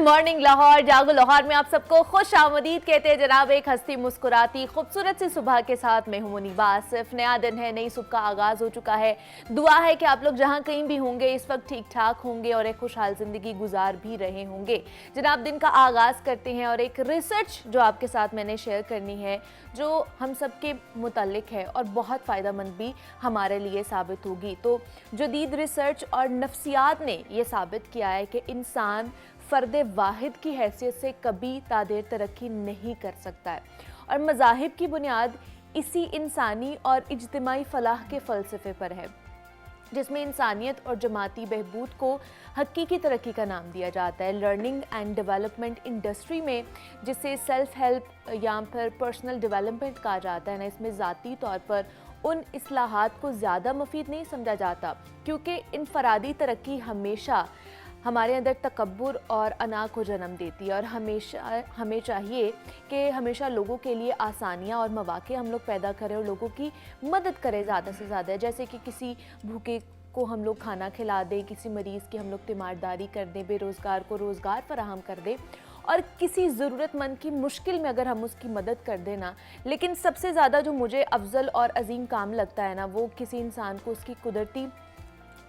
Morning Lahore, जागो लाहौर में आप सबको खुश आमदीद कहते हैं जनाब। एक हंसती मुस्कुराती खूबसूरत सी सुबह के साथ मैं हूं मुनीबा आसिफ। नया दिन है, नई सुबह का आगाज़ हो चुका है। दुआ है कि आप लोग जहां कहीं भी होंगे इस वक्त ठीक ठाक होंगे और एक खुशहाल ज़िंदगी गुजार भी रहे होंगे। जनाब दिन का आगाज़ करते हैं और एक रिसर्च जो आपके साथ मैंने शेयर करनी है, जो हम सब के मुताल्लिक है और बहुत फ़ायदा मंद भी हमारे लिए साबित होगी। तो जदीद रिसर्च और नफ्सियात ने यह साबित किया है कि इंसान फ़र्द वाहिद की हैसियत से कभी तादेर तरक्की नहीं कर सकता है और मज़ाहिब की बुनियाद इसी इंसानी और इज्तिमाई फलाह के फ़लसफ़े पर है, जिसमें इंसानियत और जमाती बहबूद को हकीकी तरक्की का नाम दिया जाता है। लर्निंग एंड डेवलपमेंट इंडस्ट्री में जिसे सेल्फ हेल्प या फिर पर्सनल डेवलपमेंट कहा जाता है ना, इसमें ज़ाती तौर पर उन इस्लाहात को ज़्यादा मुफीद नहीं समझा जाता, क्योंकि इनफरादी तरक्की हमेशा हमारे अंदर तकब्बुर और अना को जन्म देती है और हमेशा हमें चाहिए कि हमेशा लोगों के लिए आसानियाँ और मौक़े हम लोग पैदा करें और लोगों की मदद करें ज़्यादा से ज़्यादा। जैसे कि किसी भूखे को हम लोग खाना खिला दें, किसी मरीज़ की हम लोग तीमारदारी कर दें, बेरोज़गार को रोज़गार फराहम कर दें और किसी ज़रूरतमंद की मुश्किल में अगर हम उसकी मदद कर देना। लेकिन सबसे ज़्यादा जो मुझे अफजल और अजीम काम लगता है ना, वो किसी इंसान को उसकी कुदरती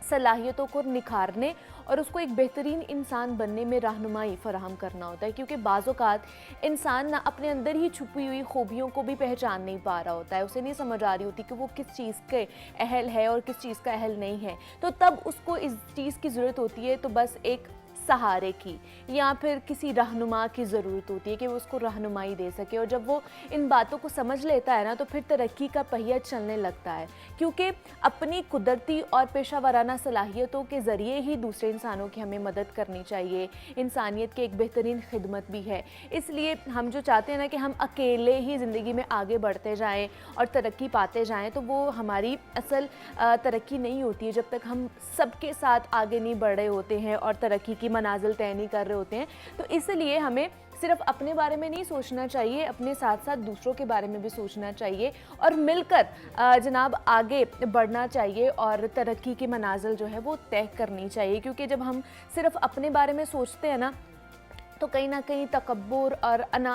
सलाहियतों को निखारने और उसको एक बेहतरीन इंसान बनने में रहनुमाई फराहम करना होता है, क्योंकि बाज़ औक़ात इंसान ना अपने अंदर ही छुपी हुई खूबियों को भी पहचान नहीं पा रहा होता है। उसे नहीं समझ आ रही होती कि वो किस चीज़ के अहल है और किस चीज़ का अहल नहीं है। तो तब उसको इस चीज़ की ज़रूरत होती है, तो बस एक सहारे की या फिर किसी रहनुमा की ज़रूरत होती है कि वो उसको रहनुमाई दे सके। और जब वो इन बातों को समझ लेता है ना, तो फिर तरक्की का पहिया चलने लगता है, क्योंकि अपनी कुदरती और पेशा वाराना सलाहियतों के ज़रिए ही दूसरे इंसानों की हमें मदद करनी चाहिए। इंसानियत की एक बेहतरीन खिदमत भी है। इसलिए हम जो चाहते हैं ना कि हम अकेले ही ज़िंदगी में आगे बढ़ते जाएँ और तरक्की पाते जाएँ, तो वो हमारी असल तरक्की नहीं होती है जब तक हम सबके साथ आगे नहीं बढ़ रहे होते हैं और तरक्की की मनाजिल तय नहीं कर रहे होते हैं। तो इसलिए हमें सिर्फ अपने बारे में नहीं सोचना चाहिए, अपने साथ साथ दूसरों के बारे में भी सोचना चाहिए और मिलकर जनाब आगे बढ़ना चाहिए और तरक्की की मनाजिल जो है वो तय करनी चाहिए। क्योंकि जब हम सिर्फ अपने बारे में सोचते हैं ना, तो कहीं ना कहीं तकब्बुर और अना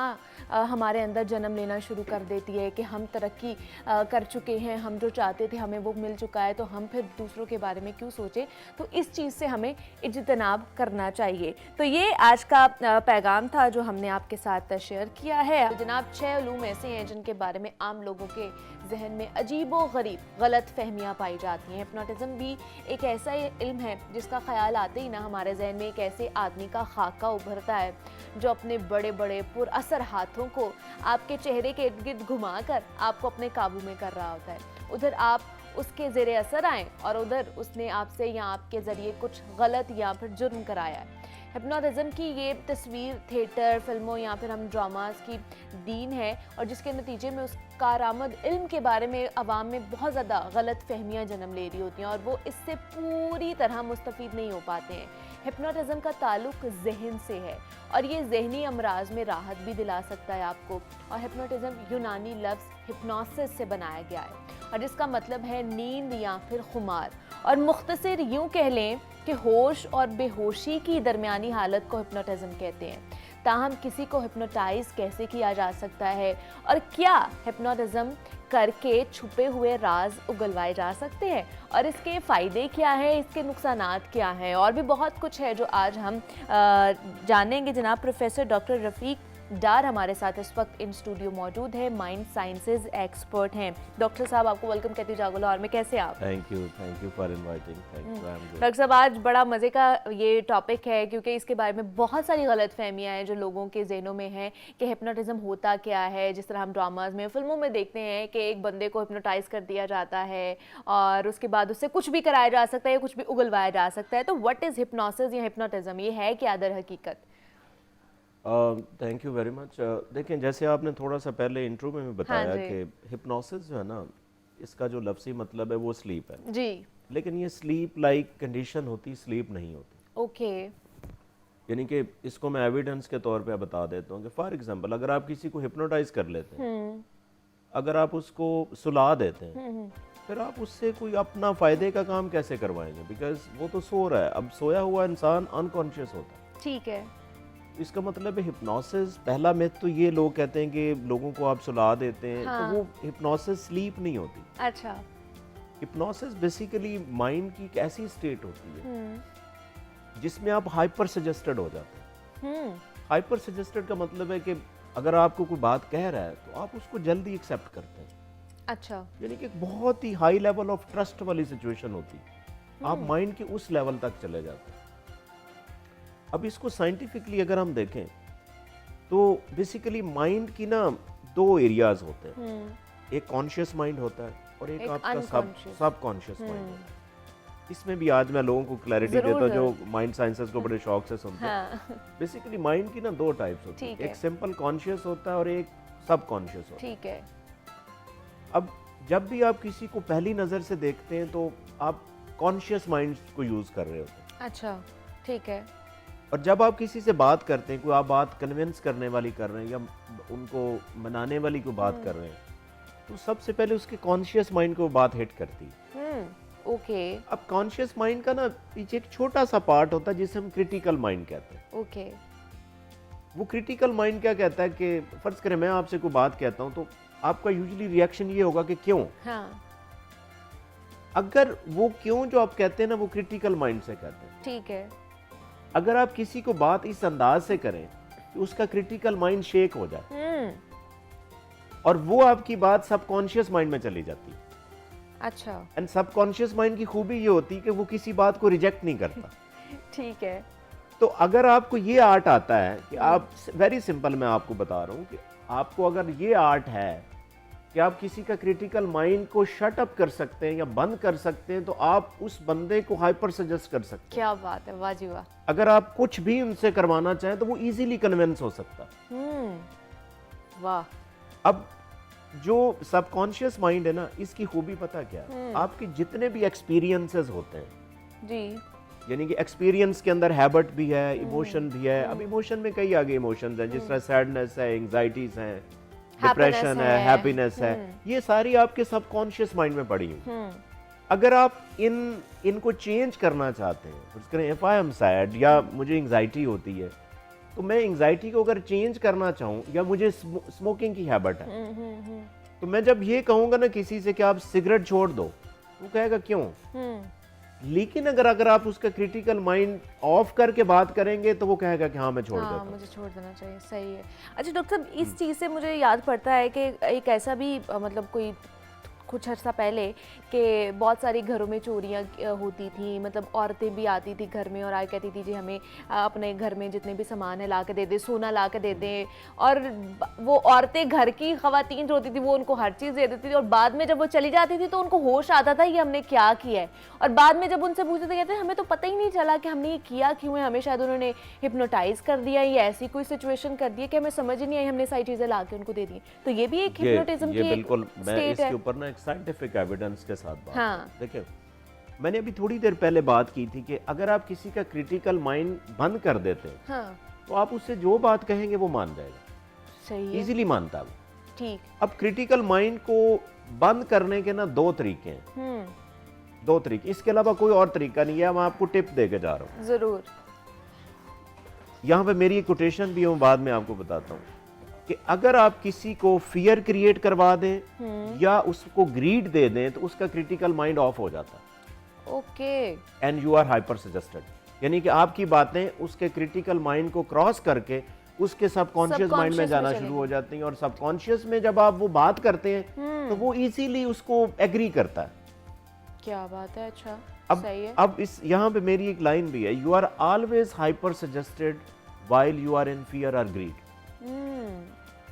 हमारे अंदर जन्म लेना शुरू कर देती है कि हम तरक्की कर चुके हैं, हम जो चाहते थे हमें वो मिल चुका है, तो हम फिर दूसरों के बारे में क्यों सोचें। तो इस चीज़ से हमें इज्तनाब करना चाहिए। तो ये आज का पैगाम था जो हमने आपके साथ शेयर किया है। तो जनाब 6 उलूम ऐसे हैं जिनके बारे में आम लोगों के जहन में अजीब व गरीब गलत फहमियाँ पाई जाती हैं। हिप्नोटिज़म भी एक ऐसा इल्म है जिसका ख्याल आते ही ना हमारे जहन में एक ऐसे आदमी का खाका उभरता है जो अपने बड़े बड़े पुरअसर हाथों को आपके चेहरे के इर्द गिर्द घुमाकर आपको अपने काबू में कर रहा होता है। उधर आप उसके ज़ेरे असर आएँ और उधर उसने आपसे या आपके ज़रिए कुछ गलत या फिर जुर्म कराया है। हिप्नोटिज़म की ये तस्वीर थिएटर, फिल्मों या फिर हम ड्रामास की दीन है और जिसके नतीजे में उस कारआमद इल्म के बारे में अवाम में बहुत ज़्यादा गलत फहमियाँ जन्म ले रही होती हैं और वो इससे पूरी तरह मुस्तफ़ीद नहीं हो पाते हैं। हिप्नोटिज़म का ताल्लुक जहन से है और ये जहनी अमराज में राहत भी दिला सकता है आपको। और हिप्नोटिज़म यूनानी लफ्ज़ हिप्नोसिस से बनाया गया है और जिसका मतलब है नींद या फिर खुमार। और मुख्तसर यूँ कह लें कि होश और बेहोशी की दरमियानी हालत को हिप्नोटिज़म कहते हैं। ताहम किसी को हिप्नोटाइज कैसे किया जा सकता है और क्या हिप्नोटिज़म करके छुपे हुए राज उगलवाए जा सकते हैं और इसके फ़ायदे क्या हैं, इसके नुकसानात क्या हैं, और भी बहुत कुछ है जो आज हम जानेंगे। जनाब प्रोफेसर डॉक्टर रफ़ीक डार हमारे साथ इस वक्त इन स्टूडियो मौजूद है, माइंड साइंसेज एक्सपर्ट हैं। डॉक्टर साहब आपको वेलकम कहती जागो लाहौर में, कैसे आप? Thank you for inviting. Doctor साहब आज बड़ा मज़े का ये टॉपिक है क्योंकि इसके बारे में बहुत सारी गलत फहमियाँ हैं जो लोगों के जहनों में हैं कि हिप्नोटिज़म होता क्या है। जिस तरह हम ड्रामाज में, फिल्मों में देखते हैं कि एक बंदे को हिप्नोटाइज कर दिया जाता है और उसके बाद उससे कुछ भी कराया जा सकता है या कुछ भी उगलवाया जा सकता है। तो व्हाट इज़ हिप्नोसिस या हिप्नोटिज़म, ये है क्या दर हकीकत? Thank you very much. देखें, जैसे आपने थोड़ा सा पहले इंट्रो में भी बताया कि हिप्नोसिस जो है ना, इसका जो लफ्ज़ी मतलब है वो स्लीप है जी, लेकिन ये स्लीप लाइक कंडीशन होती, स्लीप नहीं होती। ओके यानी कि इसको मैं एविडेंस के तौर पे बता देता हूँ कि फॉर एग्जांपल अगर आप किसी को हिप्नोटाइज कर लेते हैं, अगर आप उसको सुला देते हैं, फिर आप उससे कोई अपना फ़ायदे का काम कैसे करवाएंगे? बिकॉज वो तो सो रहा है। अब सोया हुआ इंसान अनकॉन्शियस होता है, ठीक है, इसका मतलब है हिप्नोसिस, पहला मिथ तो ये लोग कहते हैं कि लोगों को आप सुला देते हैं, हाँ। तो वो हिप्नोसिस स्लीप नहीं होती। अच्छा। हिप्नोसिस बेसिकली माइंड की एक ऐसी स्टेट होती है जिसमें आप हाइपर सजेस्टेड हो जाते हैं। हाइपर सजेस्टेड का मतलब है कि अगर आपको कोई बात कह रहा है तो आप उसको जल्दी एक्सेप्ट करते हैं। अच्छा। यानी कि एक बहुत ही हाई लेवल ऑफ ट्रस्ट वाली सिचुएशन होती है, आप माइंड के उस लेवल तक चले जाते हैं। अब इसको साइंटिफिकली अगर हम देखें तो बेसिकली माइंड की ना दो एरियाज होते हैं, एक कॉन्शियस माइंड होता है और एक आपका सब कॉन्शियस माइंड होता है। इसमें भी आज मैं लोगों को क्लैरिटी देता हूँ जो माइंड साइंसेस को बड़े शौक से सुनते हैं। बेसिकली माइंड की ना दो टाइप्स होती है, एक सिंपल कॉन्शियस होता है और एक सब कॉन्शियस होता है। ठीक है। अब जब भी आप किसी को पहली नजर से देखते हैं तो आप कॉन्शियस माइंड को यूज कर रहे होते हैं। अच्छा, ठीक है। और जब आप किसी से बात करते हैं, कोई आप बात कन्विंस करने वाली कर रहे हैं या उनको मनाने वाली कोई बात कर रहे हैं, तो सबसे पहले उसके कॉन्शियस माइंड को बात हिट करती है। ओके। अब कॉन्शियस माइंड का ना पीछे एक छोटा सा पार्ट होता है जिसे हम क्रिटिकल माइंड कहते हैं। ओके। वो क्रिटिकल माइंड क्या कहता है कि फर्ज करें मैं आपसे कोई बात कहता हूँ तो आपका यूजुअली रिएक्शन ये होगा कि क्यों। हाँ। अगर वो क्यों जो आप कहते हैं ना वो क्रिटिकल माइंड से कहते हैं। ठीक है। अगर आप किसी को बात इस अंदाज से करें कि उसका क्रिटिकल माइंड शेक हो जाए और वो आपकी बात सबकॉन्शियस माइंड में चली जाती है। अच्छा। एंड सबकॉन्शियस माइंड की खूबी ये होती है कि वो किसी बात को रिजेक्ट नहीं करता। ठीक है। तो अगर आपको ये आर्ट आता है कि आप, वेरी सिंपल मैं आपको बता रहा हूँ कि आपको अगर ये आर्ट है कि आप किसी का क्रिटिकल माइंड को शट अप कर सकते हैं या बंद कर सकते हैं, तो आप उस बंदे को हाइपर सजेस्ट कर सकते हैं। क्या बात है, वाह जी वाह। अगर आप कुछ भी उनसे करवाना चाहें तो वो इजीली कन्विंस हो सकता है। वाह। अब जो सबकॉन्शियस माइंड है ना, इसकी खूबी पता क्या है, आपके जितने भी एक्सपीरियंसेस होते हैं जी, यानी कि एक्सपीरियंस के अंदर हैबिट भी है, इमोशन भी है। अब इमोशन में कई आगे इमोशंस हैं, जिस तरह सैडनेस है, एंजाइटीज हैं, डिप्रेशन है, हैप्पीनेस है, ये सारी आपके सबकॉन्शियस माइंड में पड़ी हुई। अगर आप इनको चेंज करना चाहते हैं, इफ आई एम सैड या मुझे एंजाइटी होती है, तो मैं एंजाइटी को अगर चेंज करना चाहूँ, या मुझे स्मोकिंग की हैबिट है, तो मैं जब ये कहूँगा ना किसी से कि आप सिगरेट छोड़ दो, वो कहेगा क्यों। लेकिन अगर आप उसका क्रिटिकल माइंड ऑफ करके बात करेंगे तो वो कहेगा कि हाँ मैं छोड़ देता हूं। मुझे छोड़ देना चाहिए, सही है। अच्छा डॉक्टर साहब, इस चीज़ से मुझे याद पड़ता है कि एक ऐसा भी मतलब कोई कुछ अर्सा पहले कि बहुत सारी घरों में चोरियां होती थी, मतलब औरतें भी आती थी घर में और आए कहती थी जी हमें अपने घर में जितने भी सामान है ला के दे दे, सोना ला के दे दे, और वो औरतें घर की खवातीन जो होती थी वो उनको हर चीज़ दे देती थी, और बाद में जब वो चली जाती थी तो उनको होश आता था कि हमने क्या किया है, और बाद में जब उनसे पूछते थे कहते हमें तो पता ही नहीं चला कि हमने ये किया क्यों है, हमें शायद उन्होंने हिप्नोटाइज कर दिया या ऐसी कोई सिचुएशन कर दी है कि हमें समझ ही नहीं आई, हमने सारी चीज़ें ला के उनको दे दी। तो ये भी एक हिप्नोटिज्म की बिल्कुल, मैं स्टेट इसके है। ऊपर ना एक साइंटिफिक एविडेंस के साथ बात हाँ। देखिए, मैंने अभी थोड़ी देर पहले बात की थी कि अगर आप किसी का क्रिटिकल माइंड बंद कर देते हैं, हाँ। तो आप उससे जो बात कहेंगे वो मान जाएगा, सही है, इजीली मानता है। ठीक। अब क्रिटिकल माइंड को बंद करने के ना दो तरीके हैं, दो तरीके, इसके अलावा कोई और तरीका नहीं है। मैं आपको टिप देके जा रहा हूँ, जरूर। यहाँ पे मेरी एक कोटेशन भी है, बाद में आपको बताता हूँ कि अगर आप किसी को फियर क्रिएट करवा दें या उसको ग्रीड दे दें तो उसका क्रिटिकल माइंड ऑफ हो जाता है। Okay. And you are hyper suggested, यानी कि आपकी बातें उसके क्रिटिकल माइंड को क्रॉस करके उसके सबकॉन्शियस माइंड में जाना शुरू हो जाती हैं, और सबकॉन्शियस में जब आप वो बात करते हैं तो वो इजीली उसको एग्री करता है। क्या बात है। अच्छा, सही है। अब इस यहाँ पे मेरी एक लाइन भी है, you are always hyper suggested while you are in fear और ग्रीड।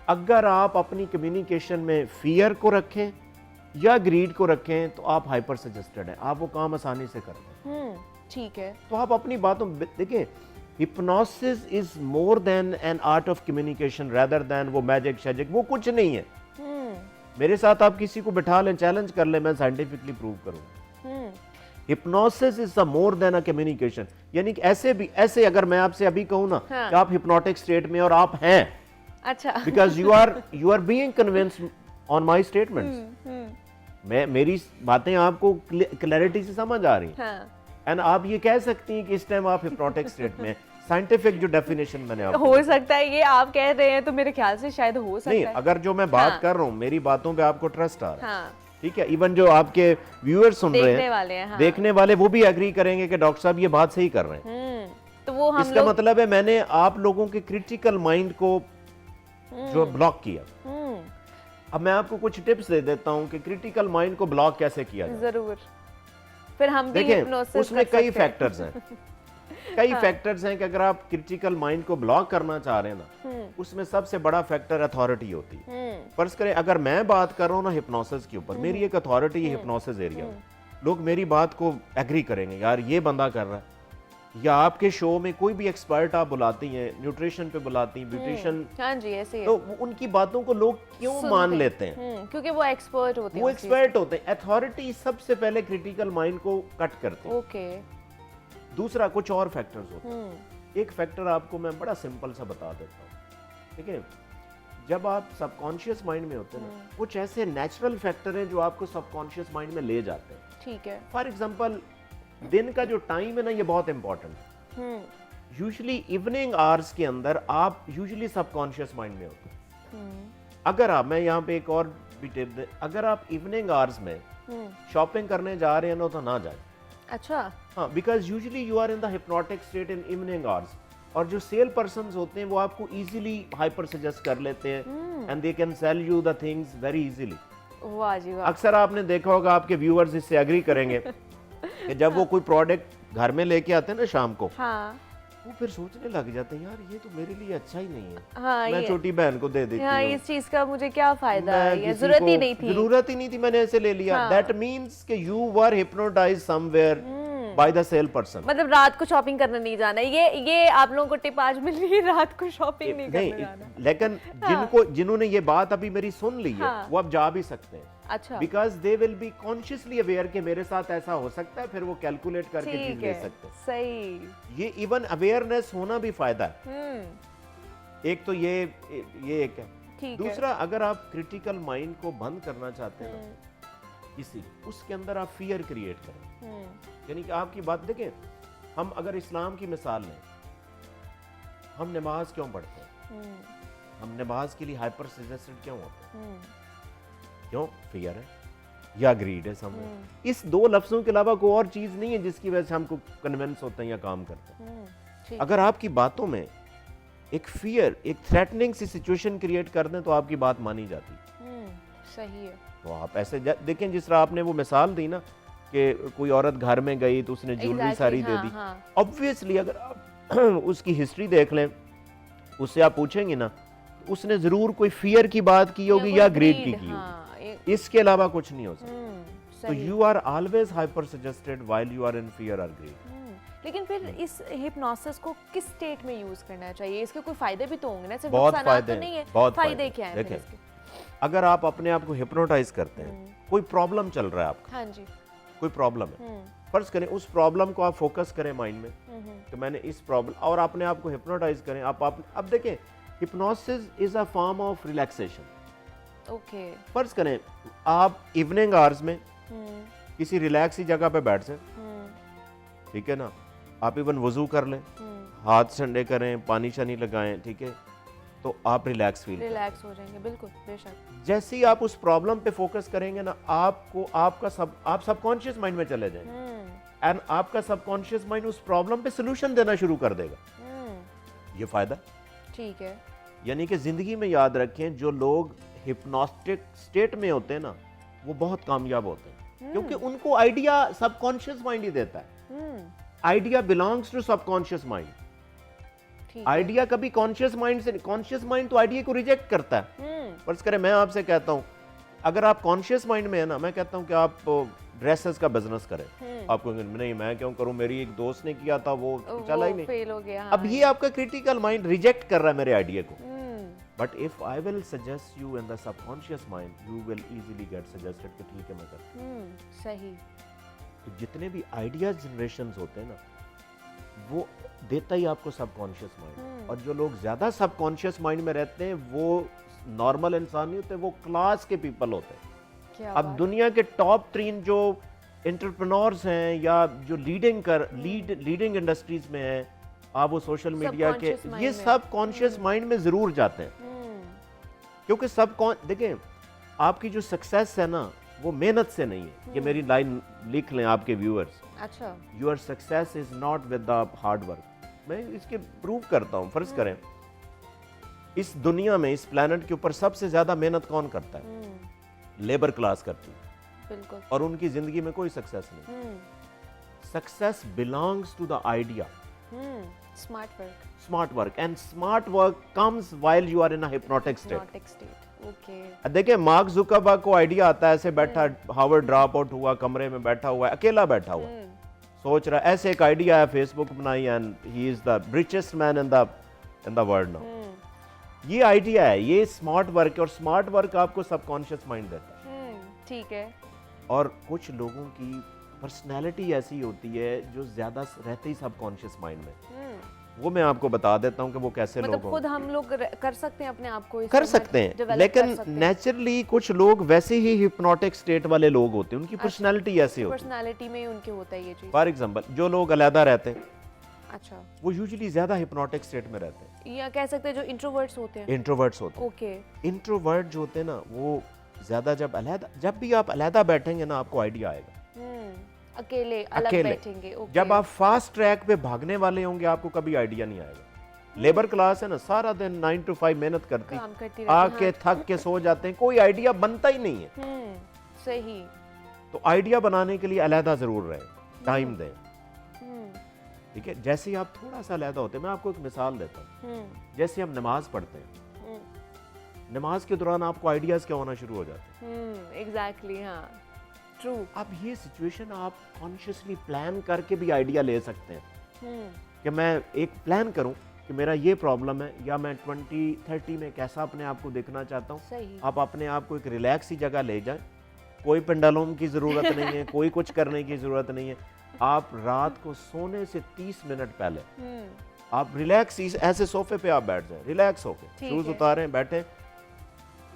अगर आप अपनी कम्युनिकेशन में फियर को रखें या ग्रीड को रखें तो आप हाइपर सजेस्टेड हैं, आप वो काम आसानी से करते हैं। ठीक है। तो आप अपनी बातों, देखिए, hypnosis is more than an art of communication rather than वो मैजिक शैजिक, वो कुछ नहीं है। मेरे साथ आप किसी को बिठा लें, चैलेंज कर लें, मैं साइंटिफिकली प्रूव करूंगा। Hypnosis is a more than a communication, यानी कि ऐसे अगर मैं आपसे अभी कहूं ना कि आप हिप्नोटिक स्टेट में और आप हैं, अच्छा, because you are being convinced on my statements, मेरी बातें आपको क्लैरिटी से समझ आ रही हैं, एंड आप ये कह सकती हैं कि इस टाइम आप हिप्नोटिक स्टेट में, साइंटिफिक जो डेफिनेशन मैंने आपको हो सकता है ये आप कह रहे हैं तो मेरे ख्याल से शायद हो सकता नहीं, है। अगर जो मैं बात हाँ। कर रहा हूँ मेरी बातों पे आपको ट्रस्ट आ रहा है, हाँ, ठीक है, इवन जो आपके व्यूअर्स सुन रहे देखने हैं, वाले हैं, हाँ। देखने वाले, वो भी एग्री करेंगे कि डॉक्टर साहब ये बात सही कर रहे हैं। तो वो हम इसका लोग मतलब है मैंने आप लोगों के क्रिटिकल माइंड को जो ब्लॉक किया। अब मैं आपको कुछ टिप्स दे देता हूं कि क्रिटिकल माइंड को ब्लॉक कैसे किया जाए। जरूर, फिर हम भी देखें, हिप्नोसिस उसमें कर कई सकते हैं। फैक्टर्स हैं कई फैक्टर्स हैं कि अगर आप क्रिटिकल माइंड को ब्लॉक करना चाह रहे हैं ना, उसमें सबसे बड़ा फैक्टर अथॉरिटी होती है। फर्ज करें अगर मैं बात कर रहा हूं ना हिप्नोसिस के ऊपर, मेरी एक अथॉरिटी है हिप्नोसिस एरिया में, लोग मेरी बात को एग्री करेंगे, यार ये बंदा कर रहा है। या आपके शो में कोई भी एक्सपर्ट आप बुलाती हैं, न्यूट्रिशन पे बुलाती हैं, ब्यूटिशियन, हाँ जी, ऐसे ही है। तो उनकी बातों को लोग क्यों सुनते मान हैं। लेते हैं? क्योंकि वो एक्सपर्ट होते हैं वो उस चीज़ एक्सपर्ट होते हैं। अथॉरिटी सबसे पहले क्रिटिकल माइंड को कट करती में। है। ओके। दूसरा कुछ और फैक्टर्स होते हैं। एक फैक्टर आपको मैं बड़ा सिंपल सा बता देता हूँ, ठीक है। जब आप सबकॉन्शियस माइंड में होते हैं ना, कुछ ऐसे नेचुरल फैक्टर हैं जो आपको सबकॉन्शियस माइंड में ले जाते हैं। ठीक है। फॉर एग्जांपल, दिन का जो टाइम है ना, ये बहुत इंपॉर्टेंट है। यूजुअली इवनिंग आवर्स के अंदर आप यूजुअली सबकॉन्शियस माइंड में होते हैं। अगर आप, मैं यहाँ पे एक और भी टिप दे, अगर आप इवनिंग आवर्स में शॉपिंग करने जा रहे हैं ना, तो ना जाए। अच्छा। हाँ, because usually you are in the hypnotic state in evening hours, और जो सेल पर्सन्स होते हैं वो आपको इजीली हाइपर सजेस्ट कर लेते हैं and they can sell you the things very easily. वाह जी वाह। अक्सर आपने देखा होगा, आपके व्यूअर्स इससे एग्री करेंगे कि जब वो कोई प्रोडक्ट घर में लेके आते हैं ना शाम को, हाँ वो फिर सोचने लग जाते हैं, यार ये तो मेरे लिए अच्छा ही नहीं है, हाँ, मैं ये छोटी बहन को दे देती हाँ, हूँ, इस चीज का मुझे क्या फायदा मैं है, ये किसी जरूरत ही को- नहीं थी। जरूरत ही नहीं थी, मैंने ऐसे ले लिया। हाँ। दैट मीन्स कि you were hypnotised somewhere by the cell person. मतलब रात को शॉपिंग करने नहीं जाना, ये आप लोगों को टिप आज मिल रही है, रात को शॉपिंग नहीं करने जाना। लेकिन जिन्होंने ये बात अभी मेरी सुन ली है, हाँ। वो अब जा भी सकते हैं, अच्छा, because they will be consciously aware कि मेरे साथ ऐसा हो सकता है, फिर वो कैलकुलेट करके चीज ठीक ले है, सकते हैं। सही। ये इवन अवेयरनेस होना भी फायदा है। एक तो ये एक है। ठीक है। दूसरा, अगर आप क्रिटिकल माइंड को बंद करना चाहते हैं ना, किसी उसके अंदर आप फियर क्रिएट करें। यानी कि आपकी बात देखें, हम अगर इस्लाम की मिसाल लें, हम नमाज क्यों पढ़ते हैं? हम नमाज के लिए हाइपर सजेस्टेड क्यों होते हैं? क्यों? फियर है या ग्रीड है समवेयर। इस दो लफ्जों के अलावा कोई और चीज नहीं है जिसकी वजह से हमको कन्विंस होते हैं या काम करते हैं। ठीक। अगर आपकी बातों में एक फियर, एक थ्रेटनिंग सी सिचुएशन क्रिएट कर दें तो आपकी बात मानी जाती है। सही है। तो आप ऐसे देखें, जिस तरह आपने वो मिसाल दी ना कि कोई औरत घर में गई तो उसने ज्वेलरी Exactly, सारी दे हाँ, दी। हाँ। ऑब्वियसली अगर आप उसकी हिस्ट्री देख लें, उससे आप पूछेंगे ना, उसने जरूर कोई फियर की बात की होगी या ग्रीड की होगी। इसके अलावा कुछ नहीं हो सकता। तो you are always hyper suggested while you are in fear और ग्रीड। लेकिन फिर इस हिप्नोसिस को किस स्टेट में यूज करना चाहिए? इसके कोई फायदे भी तो होंगे ना, सिर्फ बहुत नुकसानात फायदे तो नहीं है। बहुत फायदे क्या हैं फिर देखें, इसके? अगर आप अपने आप को हिप्नोटाइज करते हैं, कोई प्रॉब्लम चल रहा है आपका, हाँ जी। कोई प्रॉब्लम है, फर्ज करें उस प्रॉब्लम को आप फोकस करें माइंड में कि मैंने इस प्रॉब्लम, और अपने आप को हिप्नोटाइज करें। आप अब देखें, hypnosis is a form of relaxation. Okay. फर्ज करें आप इवनिंग आवर्स में किसी रिलैक्स ही जगह पे बैठ जाएं, ठीक है ना, आप इवन वजू कर लें, हाथ ठंडे करें, पानी शानी लगाएं, ठीक है, तो आप रिलैक्स फील करें। रिलैक्स हो जाएंगे, बिल्कुल, बेशक। जैसे ही आप उस प्रॉब्लम पे फोकस करेंगे ना, आप सबकॉन्शियस माइंड में चले जाएंगे एंड आपका सबकॉन्शियस माइंड उस प्रॉब्लम पे सोल्यूशन देना शुरू कर देगा। ये फायदा। ठीक है। यानी कि जिंदगी में याद रखें, जो लोग हिप्नोटिक स्टेट में होते हैं ना, वो बहुत कामयाब होते हैं, क्योंकि उनको आइडिया सबकॉन्शियस माइंड ही देता है। Idea belongs to subconscious mind. ठीक है। आइडिया कभी कॉन्शियस माइंड से, कॉन्शियस माइंड तो आइडिया को रिजेक्ट करता है। फर्ज करें मैं आपसे कहता हूं, अगर आप कॉन्शियस माइंड में है ना, मैं कहता हूं कि आप ड्रेसेस का बिजनेस करें, आप कहोगे नहीं मैं क्यों करूं, मेरी एक दोस्त ने किया था, वो चला ही नहीं, फेल हो गया। अब ये आपका क्रिटिकल माइंड रिजेक्ट कर रहा है मेरे आइडिया को। But if I will suggest you in the subconscious mind, you will easily get suggested कि ठीक है मैं करता। सही। तो जितने भी आइडियाज जनरेशंस होते हैं ना, वो देता ही आपको सबकॉन्शियस माइंड। और जो लोग ज्यादा सबकॉन्शियस माइंड में रहते हैं, वो नॉर्मल इंसान नहीं होते, वो क्लास के पीपल होते हैं। क्या अब दुनिया के टॉप 3 जो एंटरप्रेन्योर्स हैं या जो लीडिंग इंडस्ट्रीज में हैं, आप वो सोशल मीडिया के Subconscious mind ये में। सब कॉन्शियस माइंड में जरूर जाते हैं, क्योंकि सब देखें आपकी जो सक्सेस है ना वो मेहनत से नहीं है। ये मेरी लाइन लिख लें आपके व्यूअर्स, अच्छा। Your success is not with the hard work. मैं इसके प्रूव करता हूँ। फर्ज करें इस दुनिया में, इस प्लेनेट के ऊपर सबसे ज्यादा मेहनत कौन करता है? लेबर क्लास करती है, बिल्कुल। और उनकी जिंदगी में कोई सक्सेस नहीं। Success belongs to the idea, smart work, smart work, and smart work comes while you are in a hypnotic state. Hypnotic state, okay. देखिए मार्क जुकरबर्ग को आइडिया आता है, ऐसे बैठा, हार्वर्ड ड्रॉप आउट हुआ, कमरे में बैठा हुआ है, अकेला बैठा हुआ है, सोच रहा है, ऐसे एक आइडिया है, फेसबुक बनाई, and he is the richest man in the world now. ये आइडिया है, ये स्मार्ट वर्क है, और स्मार्ट वर्क आपको सबकॉन्शियस माइंड देता है। ठीक है। और कुछ लोगों की पर्सनैलिटी ऐसी होती है जो ज्यादा रहते ही सबकॉन्शियस माइंड में। वो मैं आपको बता देता हूँ कि वो कैसे मतलब लोग खुद हम लोग कर सकते हैं अपने आप को कर सकते हैं, लेकिन नेचुरली कुछ लोग वैसे ही हिप्नोटिक स्टेट वाले लोग होते हैं, उनकी पर्सनैलिटी ऐसी होती है, पर्सनालिटी में ही उनके होता है ये चीज। फॉर एग्जांपल जो लोग अलहदा रहते हैं, अच्छा, वो यूजुअली ज्यादा हिप्नोटिक स्टेट में रहते हैं। या कह सकते हैं जो इंट्रोवर्ट्स होते हैं। इंट्रोवर्ट्स होते हैं। ओके। इंट्रोवर्ट जो होते हैं ना, वो ज्यादा जब भी आप अलहदा बैठेंगे ना, आपको आइडिया आएगा। अकेले अलग अकेले। बैठेंगे। ओके। जब आप फास्ट ट्रैक पे भागने वाले होंगे, आपको कभी आइडिया नहीं आएगा। लेबर क्लास है ना, सारा दिन 9 to 5 मेहनत करती, काम करती रहती, आके थक के सो जाते हैं, कोई आइडिया बनता ही नहीं है। सही। तो आइडिया बनाने के लिए अलहदा जरूर रहे, टाइम दें। ठीक है, जैसे ही आप थोड़ा सा अलहदा होते हैं, मैं आपको एक मिसाल देता हूँ। जैसे हम नमाज पढ़ते हैं, नमाज के दौरान आपको आइडियाज क्या होना शुरू हो जाते हैं। एग्जैक्टली, हाँ, ट्रू। अब ये सिचुएशन आप कॉन्शियसली प्लान करके भी आइडिया ले सकते हैं कि मैं एक प्लान करूं कि मेरा ये प्रॉब्लम है, या मैं 2030 में कैसा अपने आप को देखना चाहता हूँ। सही। आप अपने आप को एक रिलैक्स सी जगह ले जाएं, कोई पेंडुलम की जरूरत नहीं है, कोई कुछ करने की जरूरत नहीं है। आप रात को सोने से 30 मिनट पहले आप रिलैक्स ऐसे सोफे पे आप बैठ जाएं, रिलैक्स होके, शूज उतारें, बैठे,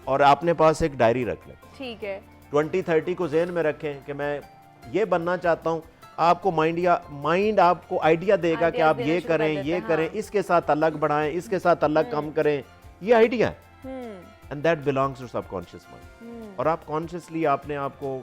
और आपने पास एक डायरी रख लें। ठीक है। 2030 को ज़हन में रखें कि मैं ये बनना चाहता हूँ। आपको माइंड आपको आइडिया देगा कि आप ये करें, ये करें, इसके साथ अलग बढ़ाएं, इसके साथ अलग कम करें, ये आइडिया है। And that belongs to subconscious mind. और आप कॉन्शियसली अपने आप को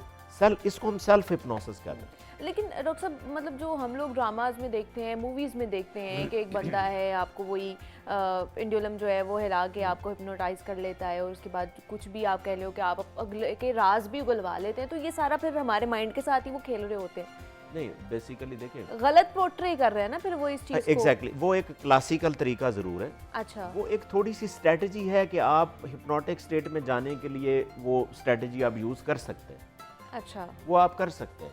इसको हम सेल्फ हिप्नोसिस कहते हैं। लेकिन डॉक्टर साहब, मतलब जो हम लोग ड्रामाज में देखते हैं, मूवीज में देखते हैं कि एक बंदा है, आपको वही पेंडुलम जो है वो हिला के आपको हिप्नोटाइज कर लेता है, और उसके बाद कुछ भी आप कह लो कि आप अगले के राज भी उगलवा लेते हैं, तो ये सारा फिर हमारे माइंड के साथ ही वो खेल रहे होते हैं। नहीं, बेसिकली देखिए गलत पोर्ट्रे कर रहे हैं ना फिर वो इस चीज को। एग्जैक्टली, वो एक क्लासिकल तरीका जरूर है। अच्छा। वो एक थोड़ी सी स्ट्रेटजी है कि आप हिप्नोटिक स्टेट में जाने के लिए वो स्ट्रेटजी आप यूज कर सकते हैं। अच्छा, वो आप कर सकते हैं,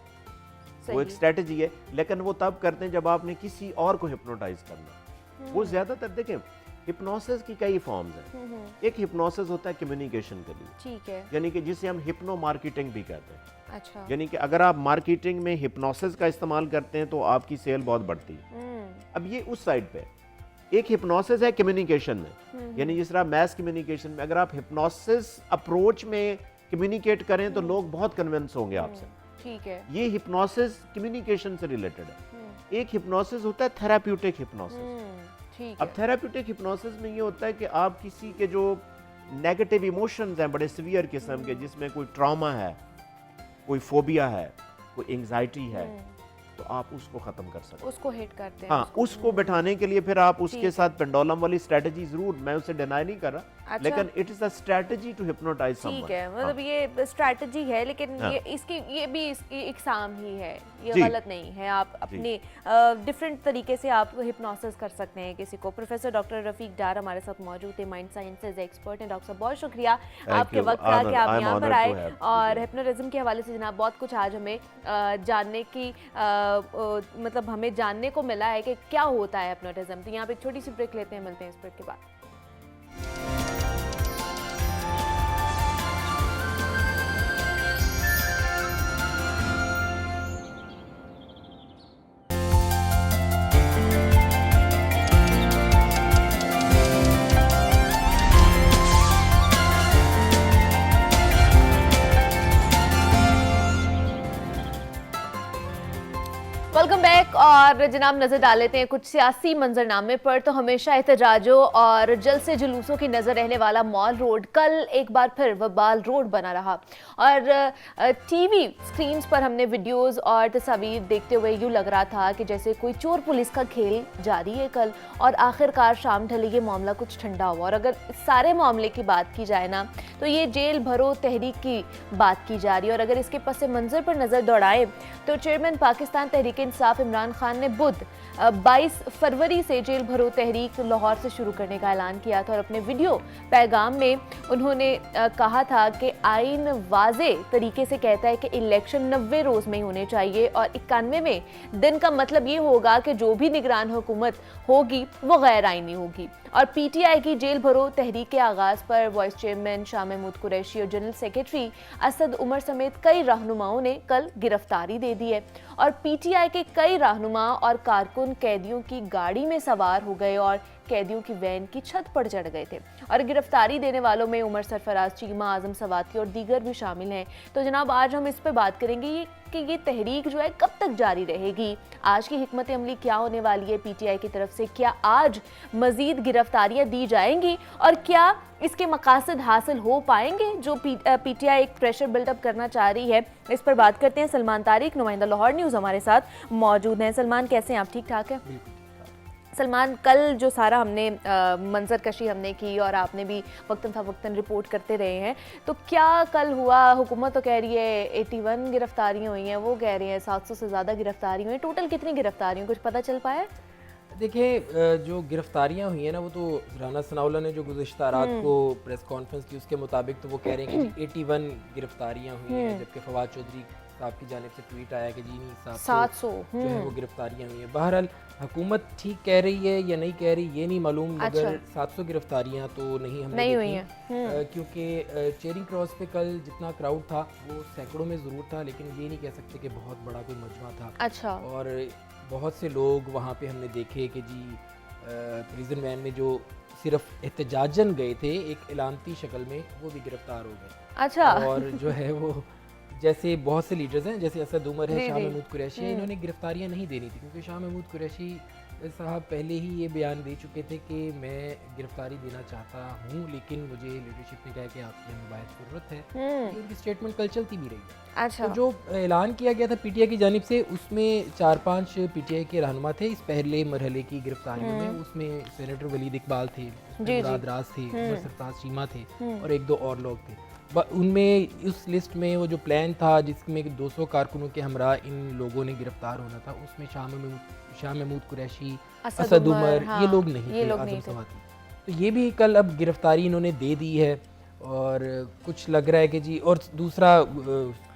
वो एक स्ट्रेटजी है, लेकिन वो तब करते हैं जब आपने किसी और को हिप्नोटाइज करना। वो ज्यादातर देखें हिप्नोसिस की कई फॉर्म्स हैं। एक हिप्नोसिस होता है कम्युनिकेशन के लिए, ठीक है, यानी कि जिसे हम हिप्नो मार्केटिंग भी कहते हैं। अच्छा। यानी कि अगर आप मार्केटिंग में हिप्नोसिस का इस्तेमाल करते हैं तो आपकी सेल बहुत बढ़ती है। अब ये उस साइड पे एक हिप्नोसिस है कम्युनिकेशन में, यानी जिस तरह मैस कम्युनिकेशन में अगर आप हिप्नोसिस अप्रोच में कम्युनिकेट करें तो लोग बहुत कन्विंस होंगे आपसे। ठीक है। ये हिप्नोसिस कम्युनिकेशन से रिलेटेड है। एक हिप्नोसिस होता है थेराप्यूटिक हिप्नोसिस। ठीक है। अब थेराप्यूटिक हिप्नोसिस में ये होता है कि आप किसी के जो नेगेटिव इमोशंस हैं बड़े सीवियर किस्म के, जिसमें कोई ट्रॉमा है, कोई फोबिया है, कोई एंजाइटी है, तो आप उसको खत्म कर सकते हैं, उसको हिट करते हैं। हाँ, उसको बैठाने के लिए फिर आप उसके साथ पेंडुलम वाली स्ट्रेटजी जरूर, मैं उसे डिनाई नहीं कर रहा, अच्छा। लेकिन it is a strategy to hypnotize someone. ठीक है, मतलब ये स्ट्रेटजी है, लेकिन हाँ। ये भी इसकी इकसाम ही है, ये जी। गलत नहीं है। आप अपने डिफरेंट तरीके से आप हिप्नोसिस कर सकते हैं किसी को। प्रोफेसर डॉक्टर रफीक डार हमारे साथ मौजूद थे, माइंड साइंसेज एक्सपर्ट हैं। डॉक्टर साहब बहुत शुक्रिया आपके वक्त का कि आप यहाँ पर आए, और हिप्नोटिज्म के हवाले से जनाब बहुत कुछ आज हमें जानने की मतलब हमें जानने को मिला है कि क्या होता है हिप्नोटिज्म। तो यहाँ पे एक छोटी सी ब्रेक लेते हैं, मिलते हैं इस ब्रेक के बाद। Welcome back. और और जनाब नजर डाल लेते हैं कुछ सियासी मंजरनामे पर। तो हमेशा एहतजाजों और जलसे जुलूसों की नजर रहने वाला मॉल रोड कल एक बार फिर वबाल रोड बना रहा और टीवी स्क्रीन्स पर हमने वीडियोस और तस्वीर देखते हुए यूं लग रहा था कि जैसे कोई चोर पुलिस का खेल जारी है कल, और आखिरकार शाम ढली ये मामला कुछ ठंडा हुआ। और अगर इस सारे मामले की बात की जाए ना तो ये जेल भरो तहरीक की बात की जा रही है। और अगर इसके पस मंजर पर नजर दौड़ाएं तो चेयरमैन पाकिस्तान तहरीक इंसाफ इमरान खान ने बुध 22 फरवरी से जेल भरो तहरीक लाहौर से शुरू करने का ऐलान किया था। और अपने वीडियो पैगाम में उन्होंने कहा था कि आइन वाजे तरीके से कहता है कि इलेक्शन 90 रोज में ही होने चाहिए और 91वें दिन का मतलब ये होगा कि जो भी निगरान हुकूमत होगी वो गैर आइनी होगी। और पीटीआई की जेल भरो तहरीक के आगाज पर वाइस चेयरमैन शाह महमूद कुरैशी और जनरल सेक्रेटरी असद उमर समेत कई रहनुमाओं ने कल गिरफ्तारी दे दी है। और पीटीआई के कई रहनुमा और कारकुन कैदियों की गाड़ी में सवार हो गए और कैदियों की वैन की छत पर चढ़ गए थे। और गिरफ्तारी देने वालों में उमर सरफराज, चीमा, आजम सवाती और दीगर भी शामिल हैं। तो जनाब आज हम इस पर बात करेंगे कि ये तहरीक जो है कब तक जारी रहेगी, आज की हिकमत अमली क्या होने वाली है पीटीआई की तरफ से, क्या आज मजीद गिरफ्तारियां दी जाएंगी और क्या इसके मकासद हासिल हो पाएंगे जो पीटीआई एक प्रेशर बिल्डअप करना चाह रही है। इस पर बात करते हैं। सलमान तारिक, नुमाइंदा लाहौर न्यूज़, हमारे साथ मौजूद हैं। सलमान, कैसे हैं आप? ठीक ठाक है सलमान? कल जो सारा हमने मंजर कशी हमने की और आपने भी वक्तन फ़वक्तन रिपोर्ट करते रहे हैं, तो क्या कल हुआ? हुकूमत तो कह रही है 81 गिरफ्तारियाँ हुई हैं, वो कह रही हैं 700 से ज़्यादा गिरफ्तारी हुई हैं। टोटल कितनी गिरफ्तारियाँ, कुछ पता चल पाया? देखिए, जो गिरफ्तारियां हुई हैं ना, वो तो राना सनाउल्लाह ने जो गुज़िश्ता रात को प्रेस कॉन्फ्रेंस की उसके मुताबिक तो वो कह रहे हैं कि 81 गिरफ्तारियां हुई हैं, जबकि फवाद चौधरी साहब की जानिब से ट्वीट आया कि जी नहीं 700 जो है वो गिरफ्तारियां हुई हैं। बहरहाल हुकूमत ठीक कह रही है या नहीं कह रही ये नहीं मालूम, मगर 700 गिरफ्तारियां तो नहीं हमने देखी, क्योंकि चेरिंग क्रॉस पे कल जितना क्राउड था वो सैकड़ों में ज़रूर था, लेकिन ये नहीं कह सकते कि बहुत बड़ा कोई मजमा था। अच्छा। और बहुत से लोग वहाँ पे हमने देखे कि जी प्रिजन वैन में जो सिर्फ एहतजाजन गए थे एक एलानती शक्ल में, वो भी गिरफ्तार हो गए। अच्छा। और जो है वो जैसे बहुत से लीडर्स हैं, जैसे असद उमर है, शाह महमूद कुरैशी है, इन्होंने गिरफ्तारियां नहीं देनी थी, क्योंकि शाह महमूद कुरैशी साहब पहले ही ये बयान दे चुके थे कि मैं गिरफ्तारी देना चाहता हूँ, लेकिन मुझे लीडरशिप ने कहा कि आपकी हमें बाहर ज़रूरत है। उनकी स्टेटमेंट कल चलती भी रही है। अच्छा। तो जो ऐलान किया गया था पीटीआई की जानिब से, उसमें 4-5 पीटीआई के रहनुमा थे इस पहले मरहले की गिरफ्तारियों में। उसमें सेनेटर वलीद इकबाल थे, मुराद राज थे, उमर सरफराज चीमा थे और 1-2 और लोग थे। उनमें उस लिस्ट में वो जो प्लान था जिसमें 200 कारकुनों के हमरा इन लोगों ने गिरफ्तार होना था, उसमें शाह महमूद कुरैशी, असद उमर, ये लोग नहीं थे, आजम सवाती। तो ये भी कल अब गिरफ्तारी इन्होंने दे दी है। और कुछ लग रहा है कि जी, और दूसरा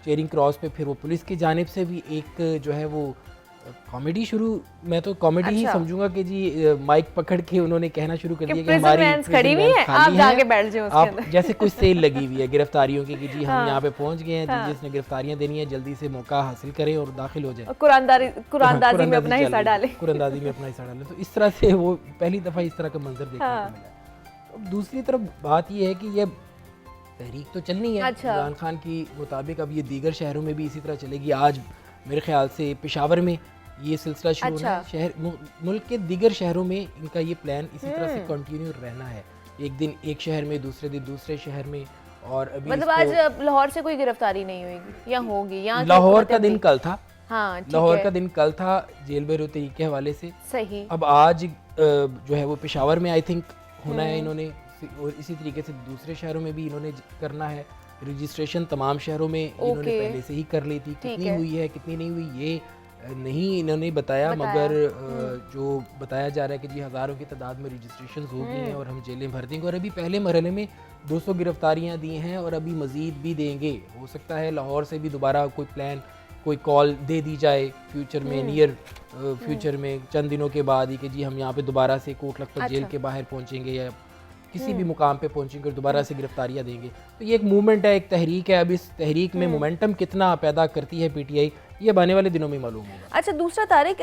चेरिंग क्रॉस पे फिर वो पुलिस की जानिब से भी एक जो है वो कॉमेडी शुरू, मैं तो कॉमेडी ही समझूंगा कि जी माइक पकड़ के उन्होंने कहना शुरू कर दिया कि हमारी खड़ी हुई है, आप जाके बैठ जाओ उसके अंदर। जैसे कुछ सेल लगी हुई है गिरफ्तारियों की कि जी हम यहाँ पे पहुंच गए हैं, जिसने गिरफ्तारियां देनी है जल्दी से मौका हासिल करें और दाखिल हो जाए, कुरानदाजी में अपना हिस्सा डालें, कुरानदाजी में अपना हिस्सा डालें। तो इस तरह से वो पहली दफा इस तरह का मंजर देखने को मिला। दूसरी तरफ बात ये है कि ये तहरीक तो चलनी है इमरान खान की मुताबिक, अब ये दीगर शहरों में भी इसी तरह चलेगी। आज मेरे ख्याल से पेशावर में ये सिलसिला शुरू होना है, शहर मुल्क के दीगर शहरों में इनका ये प्लान इसी तरह से कंटिन्यू रहना है, एक दिन एक शहर में, दूसरे दिन दूसरे शहर में। और अभी मतलब आज लाहौर से कोई गिरफ्तारी नहीं होगी या होगी? यहाँ लाहौर का दिन कल था, हाँ, लाहौर का दिन कल था जेल भरो तहरीक के हवाले से। सही। अब आज जो है वो पेशावर में आई थिंक होना है इन्होंने, और इसी तरीके से दूसरे शहरों में भी इन्होंने करना है। रजिस्ट्रेशन तमाम शहरों में इन्होंने पहले से ही कर ली थी, कितनी हुई है कितनी नहीं हुई ये नहीं इन्होंने बताया, मगर जो बताया जा रहा है कि जी हज़ारों की तादाद में रजिस्ट्रेशन हो गई हैं और हम जेलें भर देंगे। और अभी पहले मरहले में 200 गिरफ्तारियां दी हैं और अभी मज़ीद भी देंगे। हो सकता है लाहौर से भी दोबारा कोई प्लान, कोई कॉल दे दी जाए फ्यूचर में, नियर फ्यूचर में, चंद दिनों के बाद ही कि जी हम यहाँ पे दोबारा से कोट लखपत जेल के बाहर पहुँचेंगे या किसी भी मुकाम पे पहुंचेंगे और दोबारा से गिरफ्तारियां देंगे। तो ये एक मूवमेंट है, एक तहरीक है। अब इस तहरीक में मोमेंटम कितना पैदा करती है पीटीआई, ये अब आने वाले दिनों में मालूम होगा। अच्छा, दूसरा तारिक,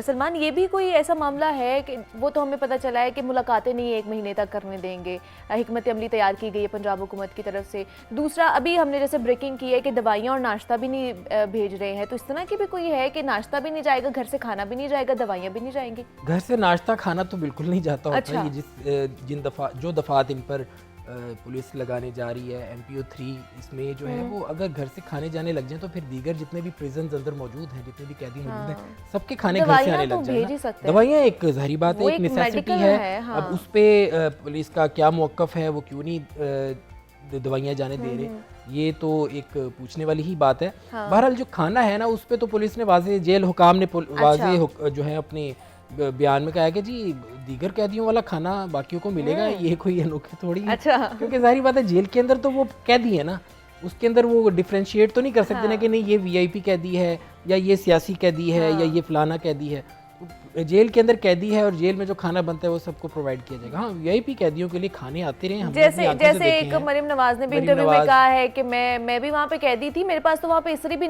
सलमान, ये भी कोई ऐसा मामला है कि वो तो हमें पता चला है कि मुलाकातें नहीं 1 महीने तक करने देंगे, हिकमत अमली तैयार की गई है पंजाब हुकूमत की तरफ से। दूसरा, अभी हमने जैसे ब्रेकिंग की है कि दवाइयाँ और नाश्ता भी नहीं भेज रहे हैं, तो इस तरह की भी कोई है कि नाश्ता भी नहीं जाएगा, घर से खाना भी नहीं जाएगा, दवाइयाँ भी नहीं जाएंगी? घर से नाश्ता खाना तो बिल्कुल नहीं जाता होता। अच्छा। ये जो दफात इन पर पुलिस लगाने जा रही है MPO 3, इसमें जो है वो अगर घर से खाने जाने लग जाए तो फिर दीगर जितने भी प्रिजन अंदर मौजूद हैं, जितने भी कैदी मौजूद हैं, सबके खाने घर से दवाइयाँ आने तो लग जाए भेज ही सकते हैं। दवाइयाँ एक ज़ाहिरी बात वो है, एक एक नेसेसिटी medical है। है, हाँ। अब उस पे पुलिस का क्या मौक़िफ़ है, वो क्यों नहीं दवाइयाँ जाने दे रहे, ये तो एक पूछने वाली ही बात है। बहरहाल जो खाना है ना, उस पे तो पुलिस ने वाज़े, जेल हुकाम ने वाज़े जो है अपने बयान में कहा है कि जी दीगर कैदियों वाला खाना बाकियों को मिलेगा, ये कोई अनोखी थोड़ी है। अच्छा। क्योंकि जाहिर बात है जेल के अंदर तो वो कैदी है ना, उसके अंदर वो डिफ्रेंशिएट तो नहीं कर सकते ना कि नहीं ये VIP कैदी है या ये सियासी कैदी है या ये फलाना कैदी है। जेल के अंदर कैदी है और जेल में जो खाना बनता है वो सबको प्रोवाइड किया जाएगा। हाँ, VIP कैदियों के लिए खाने आते रहे, हमने अपनी आंखों से जैसे देखे एक हैं। मरियम नवाज ने भी मरियम इंटरव्यू में नवाज- कहा है कि मैं भी वहाँ पे कैदी थी, मेरे पास तो वहाँ पे इस्त्री भी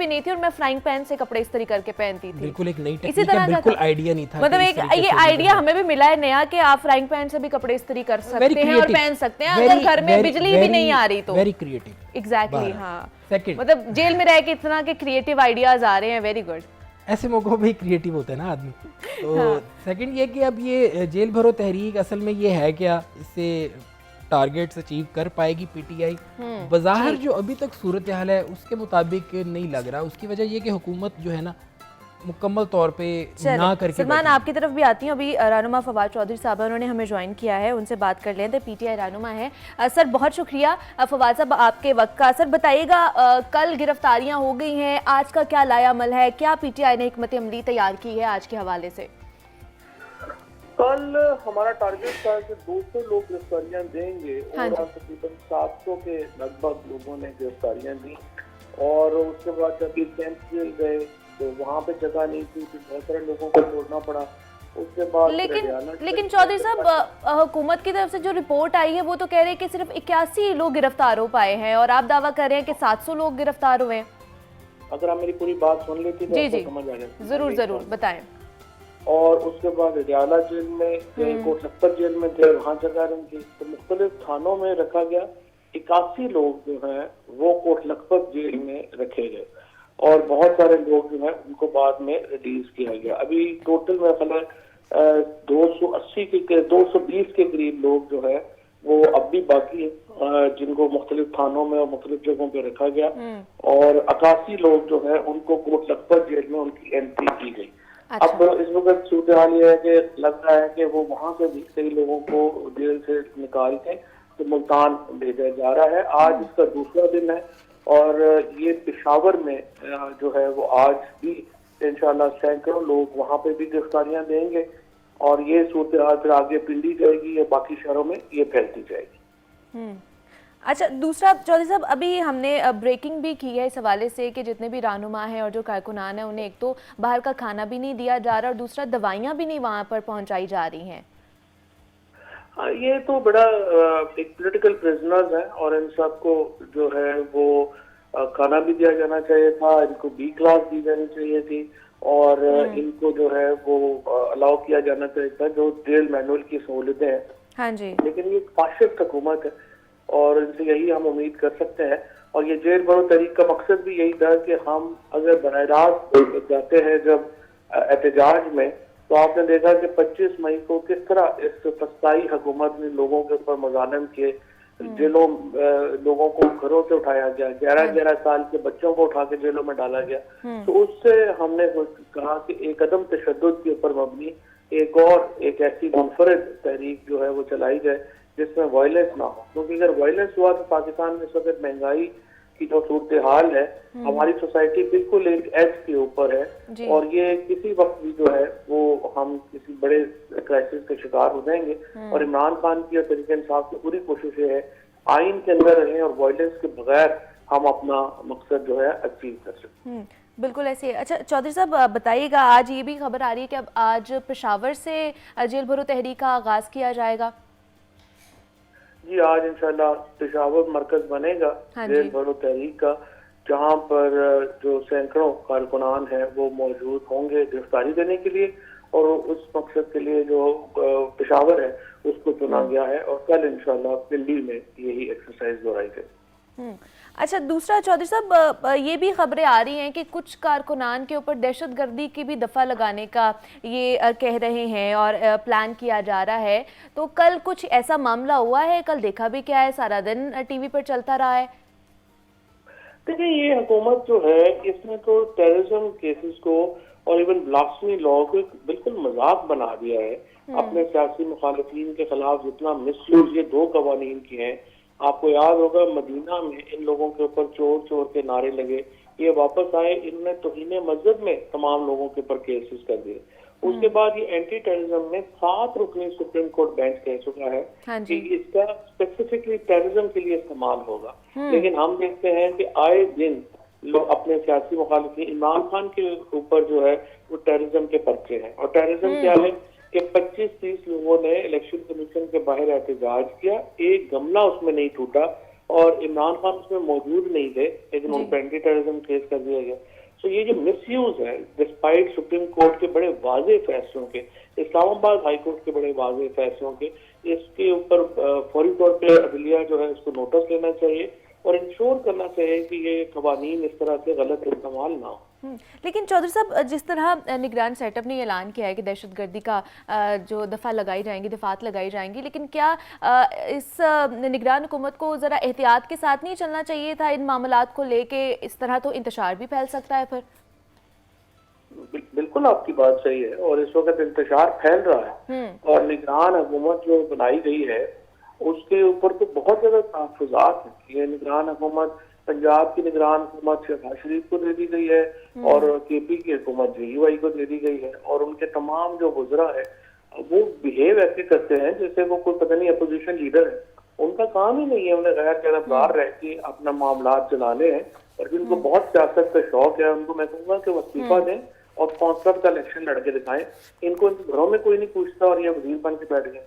नहीं थी और मैं फ्राइंग पैन से कपड़े इस्त्री करके पहनती थी। बिल्कुल एक नई इसी टेक्निक तरह है, का बिल्कुल था। आइडिया नहीं था मतलब कि एक इस तरीके ये से आइडिया हमें भी मिला है नया कि आप फ्राइंग पैन से भी कपड़े इस्त्री कर सकते हैं और पहन सकते हैं अगर घर में बिजली भी नहीं आ रही तो। Very creative. एग्जैक्टली, हाँ। सेकंड, मतलब जेल में रह के इतना के क्रिएटिव आइडियाज आ रहे हैं, वेरी गुड। ऐसे मौक़ों पे क्रिएटिव होता है ना आदमी। तो सेकंड ये कि अब ये जेल भरो तहरीक असल में ये है क्या, इससे टारगेट्स अचीव कर पाएगी PTI? बज़ाहिर जो अभी तक सूरत हाल है उसके मुताबिक नहीं लग रहा। उसकी वजह ये कि हुकूमत जो है ना मुकम्मल तौर पे ना करके सलमान, बैठी। आपकी तरफ भी आती हूँ। अभी रहनुमा फवाद चौधरी साहब उन्होंने हमें ज्वाइन किया है, उनसे बात कर लें। तो PTI रहनुमा है। सर बहुत शुक्रिया फवाद साहब आपके वक्त का। सर बताइएगा, कल गिरफ्तारियां हो गई हैं, आज का क्या लायामल है, क्या PTI ने हिकमत अमली तैयार की है आज के हवाले से? कल हमारा टारगेट था कि 200 लोग गिरफ्तारियां देंगे हाँ और तकरीबन 700 के लगभग लोगों ने गिरफ्तारियां दी। और उसके बाद जब कैंप जेल गए तो वहाँ पे जगह नहीं थी, तो बहुत सारे लोगों को छोड़ना पड़ा। उसके बाद लेकिन चौधरी साहब, हुकूमत की तरफ से जो रिपोर्ट आई है वो तो कह रहे हैं कि सिर्फ 81 लोग गिरफ्तार हो पाए हैं और आप दावा कर रहे हैं कि 700 लोग गिरफ्तार हुए हैं। अगर आप मेरी पूरी बात सुन लेती तो आपको समझ आ जाएगा। जरूर बताएं। और उसके बाद रियाला जेल में थे, कोट लखपत जेल में थे, वहाँ जगह रही थी। तो मुख्तलिफ थानों में रखा गया। 81 लोग जो हैं वो कोट लखपत जेल में रखे गए और बहुत सारे लोग जो हैं उनको बाद में रिलीज किया गया। अभी टोटल में ख्याल 220 के करीब लोग जो है वो अब भी बाकी है, जिनको मुख्तलिफ थानों में और मुख्तलिफ जगहों पे रखा गया। और 81 लोग जो है उनको कोट लखपत जेल में उनकी एंट्री की गई। अच्छा। अब इस वक्त सूरत हाल ये है कि लग रहा है कि वो वहाँ से भी कई लोगों को जेल से निकाल के तो मुल्तान भेजा जा रहा है। आज इसका दूसरा दिन है और ये पेशावर में जो है वो आज भी इंशाल्लाह सैकड़ों लोग वहाँ पे भी गिरफ्तारियां देंगे और ये सूरत हाल फिर आगे पिंडी जाएगी या बाकी शहरों में ये फैलती जाएगी। अच्छा, दूसरा चौधरी साहब, अभी हमने ब्रेकिंग भी की है इस हवाले से कि जितने भी रहनुमा हैं और जो कारकुनान हैं उन्हें एक तो बाहर का खाना भी नहीं दिया जा रहा और दूसरा दवाइयाँ भी नहीं वहाँ पर पहुँचाई जा रही हैं। ये तो बड़ा एक पॉलिटिकल प्रिजनर्स है और इन सबको जो है वो खाना भी दिया जाना चाहिए था, इनको B क्लास दी जानी चाहिए थी और इनको जो है वो अलाउ किया जाना चाहिए था जो जेल मैनुअल की सहूलतें हैं। हाँ जी। लेकिन ये फाशिस्ट हुकूमत है और इनसे यही हम उम्मीद कर सकते हैं। और ये जेल भरो तहरीक का मकसद भी यही था कि हम अगर बराह रास्त जाते हैं जब एहतजाज में, तो आपने देखा कि 25 मई को किस तरह इस फस्ताई हुकूमत ने लोगों के ऊपर मज़ालिम किए, जेलों लोगों को घरों से उठाया गया, 11-11 साल के बच्चों को उठा के जेलों में डाला गया। तो उससे हमने कहा कि एक कदम तशद्दुद के ऊपर मबनी एक ऐसी मुनफरिद तहरीक जो है वो चलाई जाए जिसमें वायलेंस ना हो, क्योंकि अगर वायलेंस हुआ तो पाकिस्तान में इस वक्त महंगाई की जो सूरत हाल है, हमारी सोसाइटी बिल्कुल एक एज के ऊपर है और ये किसी वक्त भी जो है वो हम किसी बड़े क्राइसिस के शिकार हो जाएंगे। और इमरान खान की और तहरीक इंसाफ की पूरी कोशिश है आइन के अंदर रहें और वायलेंस के बगैर हम अपना मकसद जो है अचीव कर सकते। बिल्कुल ऐसे। अच्छा चौधरी साहब बताइएगा, आज ये भी खबर आ रही है कि अब आज पेशावर से जेल भरो तहरीक का आगाज किया जाएगा। जी, आज इंशाल्लाह पेशावर मरकज बनेगा जेल भरो तहरीक का। जहां पर जो सैकड़ों कारकुनान हैं वो मौजूद होंगे गिरफ्तारी देने के लिए, और उस मकसद के लिए जो पेशावर है उसको चुना गया है, और कल इंशाल्लाह दिल्ली में यही एक्सरसाइज दोहराई गई। अच्छा, दूसरा चौधरी साहब, ये भी खबरें आ रही हैं कि कुछ कारकुनान के ऊपर दहशतगर्दी की भी दफ़ा लगाने का ये कह रहे हैं और प्लान किया जा रहा है। तो कल कुछ ऐसा मामला हुआ है? कल देखा भी क्या है, सारा दिन टीवी पर चलता रहा है। देखिए, ये हुकूमत जो है इसने तो टेररिज्म केसेस को और इवन ब्लास्फेमी लॉ को एक बिल्कुल मजाक बना दिया है। अपने सियासी मुखालिफिन के खिलाफ जितना मिसयूज ये 2 कवानीन की हैं, आपको याद होगा मदीना में इन लोगों के ऊपर चोर चोर के नारे लगे, ये वापस आए, इन्होंने तौहीन मजहब में तमाम लोगों के ऊपर केसेस कर दिए। उसके बाद ये एंटी टेररिज्म में 7 रुकनी सुप्रीम कोर्ट बेंच कह चुका है कि इसका स्पेसिफिकली टेररिज्म के लिए इस्तेमाल होगा। लेकिन हम देखते हैं कि आए दिन लोग अपने सियासी मुखालिफिन, इमरान खान के ऊपर जो है वो टेररिज्म के पर्चे हैं। और टेररिज्म क्या है कि 25-30 लोगों ने इलेक्शन कमीशन के बाहर एहतजाज किया, एक गमला उसमें नहीं टूटा और इमरान खान उसमें मौजूद नहीं थे, लेकिन उन पर एंटी टेररिज्म केस कर दिया गया। तो ये जो मिसयूज है, डिस्पाइट सुप्रीम कोर्ट के बड़े वाज़ेह फैसलों के, इस्लामाबाद हाई कोर्ट के बड़े वाज़ेह फैसलों के, इसके ऊपर फौरी तौर पे अदलिया जो है उसको नोटिस लेना चाहिए और इंश्योर करना चाहिए कि ये कवानीन इस तरह से गलत इस्तेमाल ना हो। लेकिन चौधरी साहब, जिस तरह निगरान सेटअप ने ऐलान किया है कि दहशतगर्दी का जो दफ़ा लगाई जाएंगी, दफ़ात लगाई जाएंगी, लेकिन क्या इस निगरान हुकूमत को ज़रा एहतियात के साथ नहीं चलना चाहिए था इन मामलात को लेके? इस तरह तो इंतशार भी फैल सकता है फिर। बिल्कुल आपकी बात सही है, और इस वक्त इंतशार फैल रहा है और निगरान हुकूमत जो बनाई गई है उसके ऊपर तो बहुत ज्यादा तहफ़्फ़ुज़ात हैं। ये निगरान हुकूमत पंजाब की निगरान हुकूमत शहबाज शरीफ को दे दी गई है और केपी की हुकूमत JUI को दे दी गई है, और उनके तमाम जो वज़रा है वो बिहेव ऐसे करते हैं जैसे वो कोई पता नहीं अपोजिशन लीडर है। उनका काम ही नहीं है, उन्हें गैर गिरफ्तार रह के अपना मामला चलाने हैं। और जिनको बहुत सियासत का शौक है उनको मैं कहूँगा कि वो इस्तीफा दें और कौंसलर का इलेक्शन लड़के दिखाएं। इनको इनके घरों में कोई नहीं पूछता और ये वजीर बन के बैठ गए।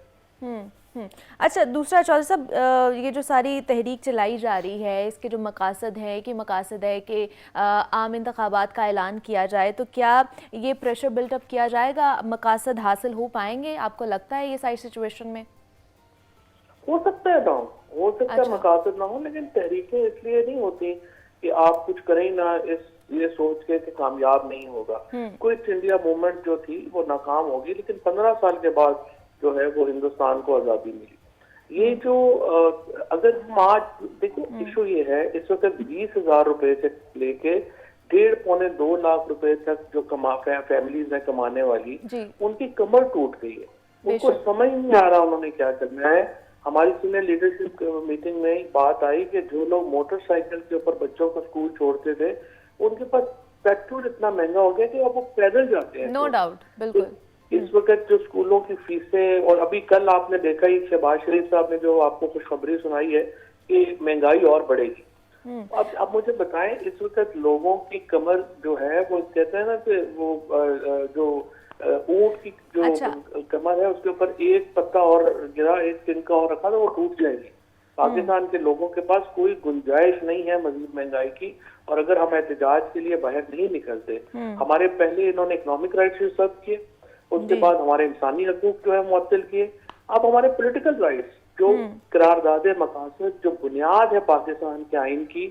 अच्छा, दूसरा चौधरी साहब, ये जो सारी तहरीक चलाई जा रही है, इसके जो मकासद है कि आम इंतखाबात का ऐलान किया जाए, तो क्या ये प्रेशर बिल्टअप किया जाएगा? मकासद हासिल हो पाएंगे आपको लगता है ये सारी सिचुएशन में? हो सकता है ना हो, सकता है मकासद ना हो, लेकिन तहरीकें इसलिए नहीं होती कि आप कुछ करें ना ये सोच के कि कामयाब नहीं होगा। क्विट इंडिया मूवमेंट जो थी वो नाकाम होगी, लेकिन 15 साल के बाद जो है वो हिंदुस्तान को आजादी मिली। ये जो अगर हम आज देखो, इशू ये है इस वक्त 20,000 रुपए से लेके 1.5-2 लाख रुपए तक जो फैमिलीज है कमाने वाली, उनकी कमर टूट गई है। उनको समझ नहीं आ रहा उन्होंने क्या करना है। हमारी सीनियर लीडरशिप मीटिंग में बात आई कि जो लोग मोटरसाइकिल के ऊपर बच्चों को स्कूल छोड़ते थे, उनके पास पेट्रोल इतना महंगा हो गया कि अब वो पैदल जाते हैं। नो डाउट, बिल्कुल। इस वक्त जो स्कूलों की फीसें, और अभी कल आपने देखा ही शहबाज शरीफ साहब ने जो आपको खुशखबरी सुनाई है कि महंगाई और बढ़ेगी। अब मुझे बताएं, इस वक्त लोगों की कमर जो है वो कहते हैं ना कि वो जो ऊंट की जो कमर है उसके ऊपर एक पत्ता और गिरा, एक तिनका और रखा तो वो टूट जाएगी। पाकिस्तान के लोगों के पास कोई गुंजाइश नहीं है मजीद महंगाई की। और अगर हम एहतजाज के लिए बाहर नहीं निकलते, हमारे पहले इन्होंने इकोनॉमिक राइट्स सब किए, उसके बाद हमारे इंसानी हकूक जो है मुअत्तल किए, अब हमारे पॉलिटिकल राइट्स जो करारदादे मकासद जो बुनियाद है पाकिस्तान के आइन की,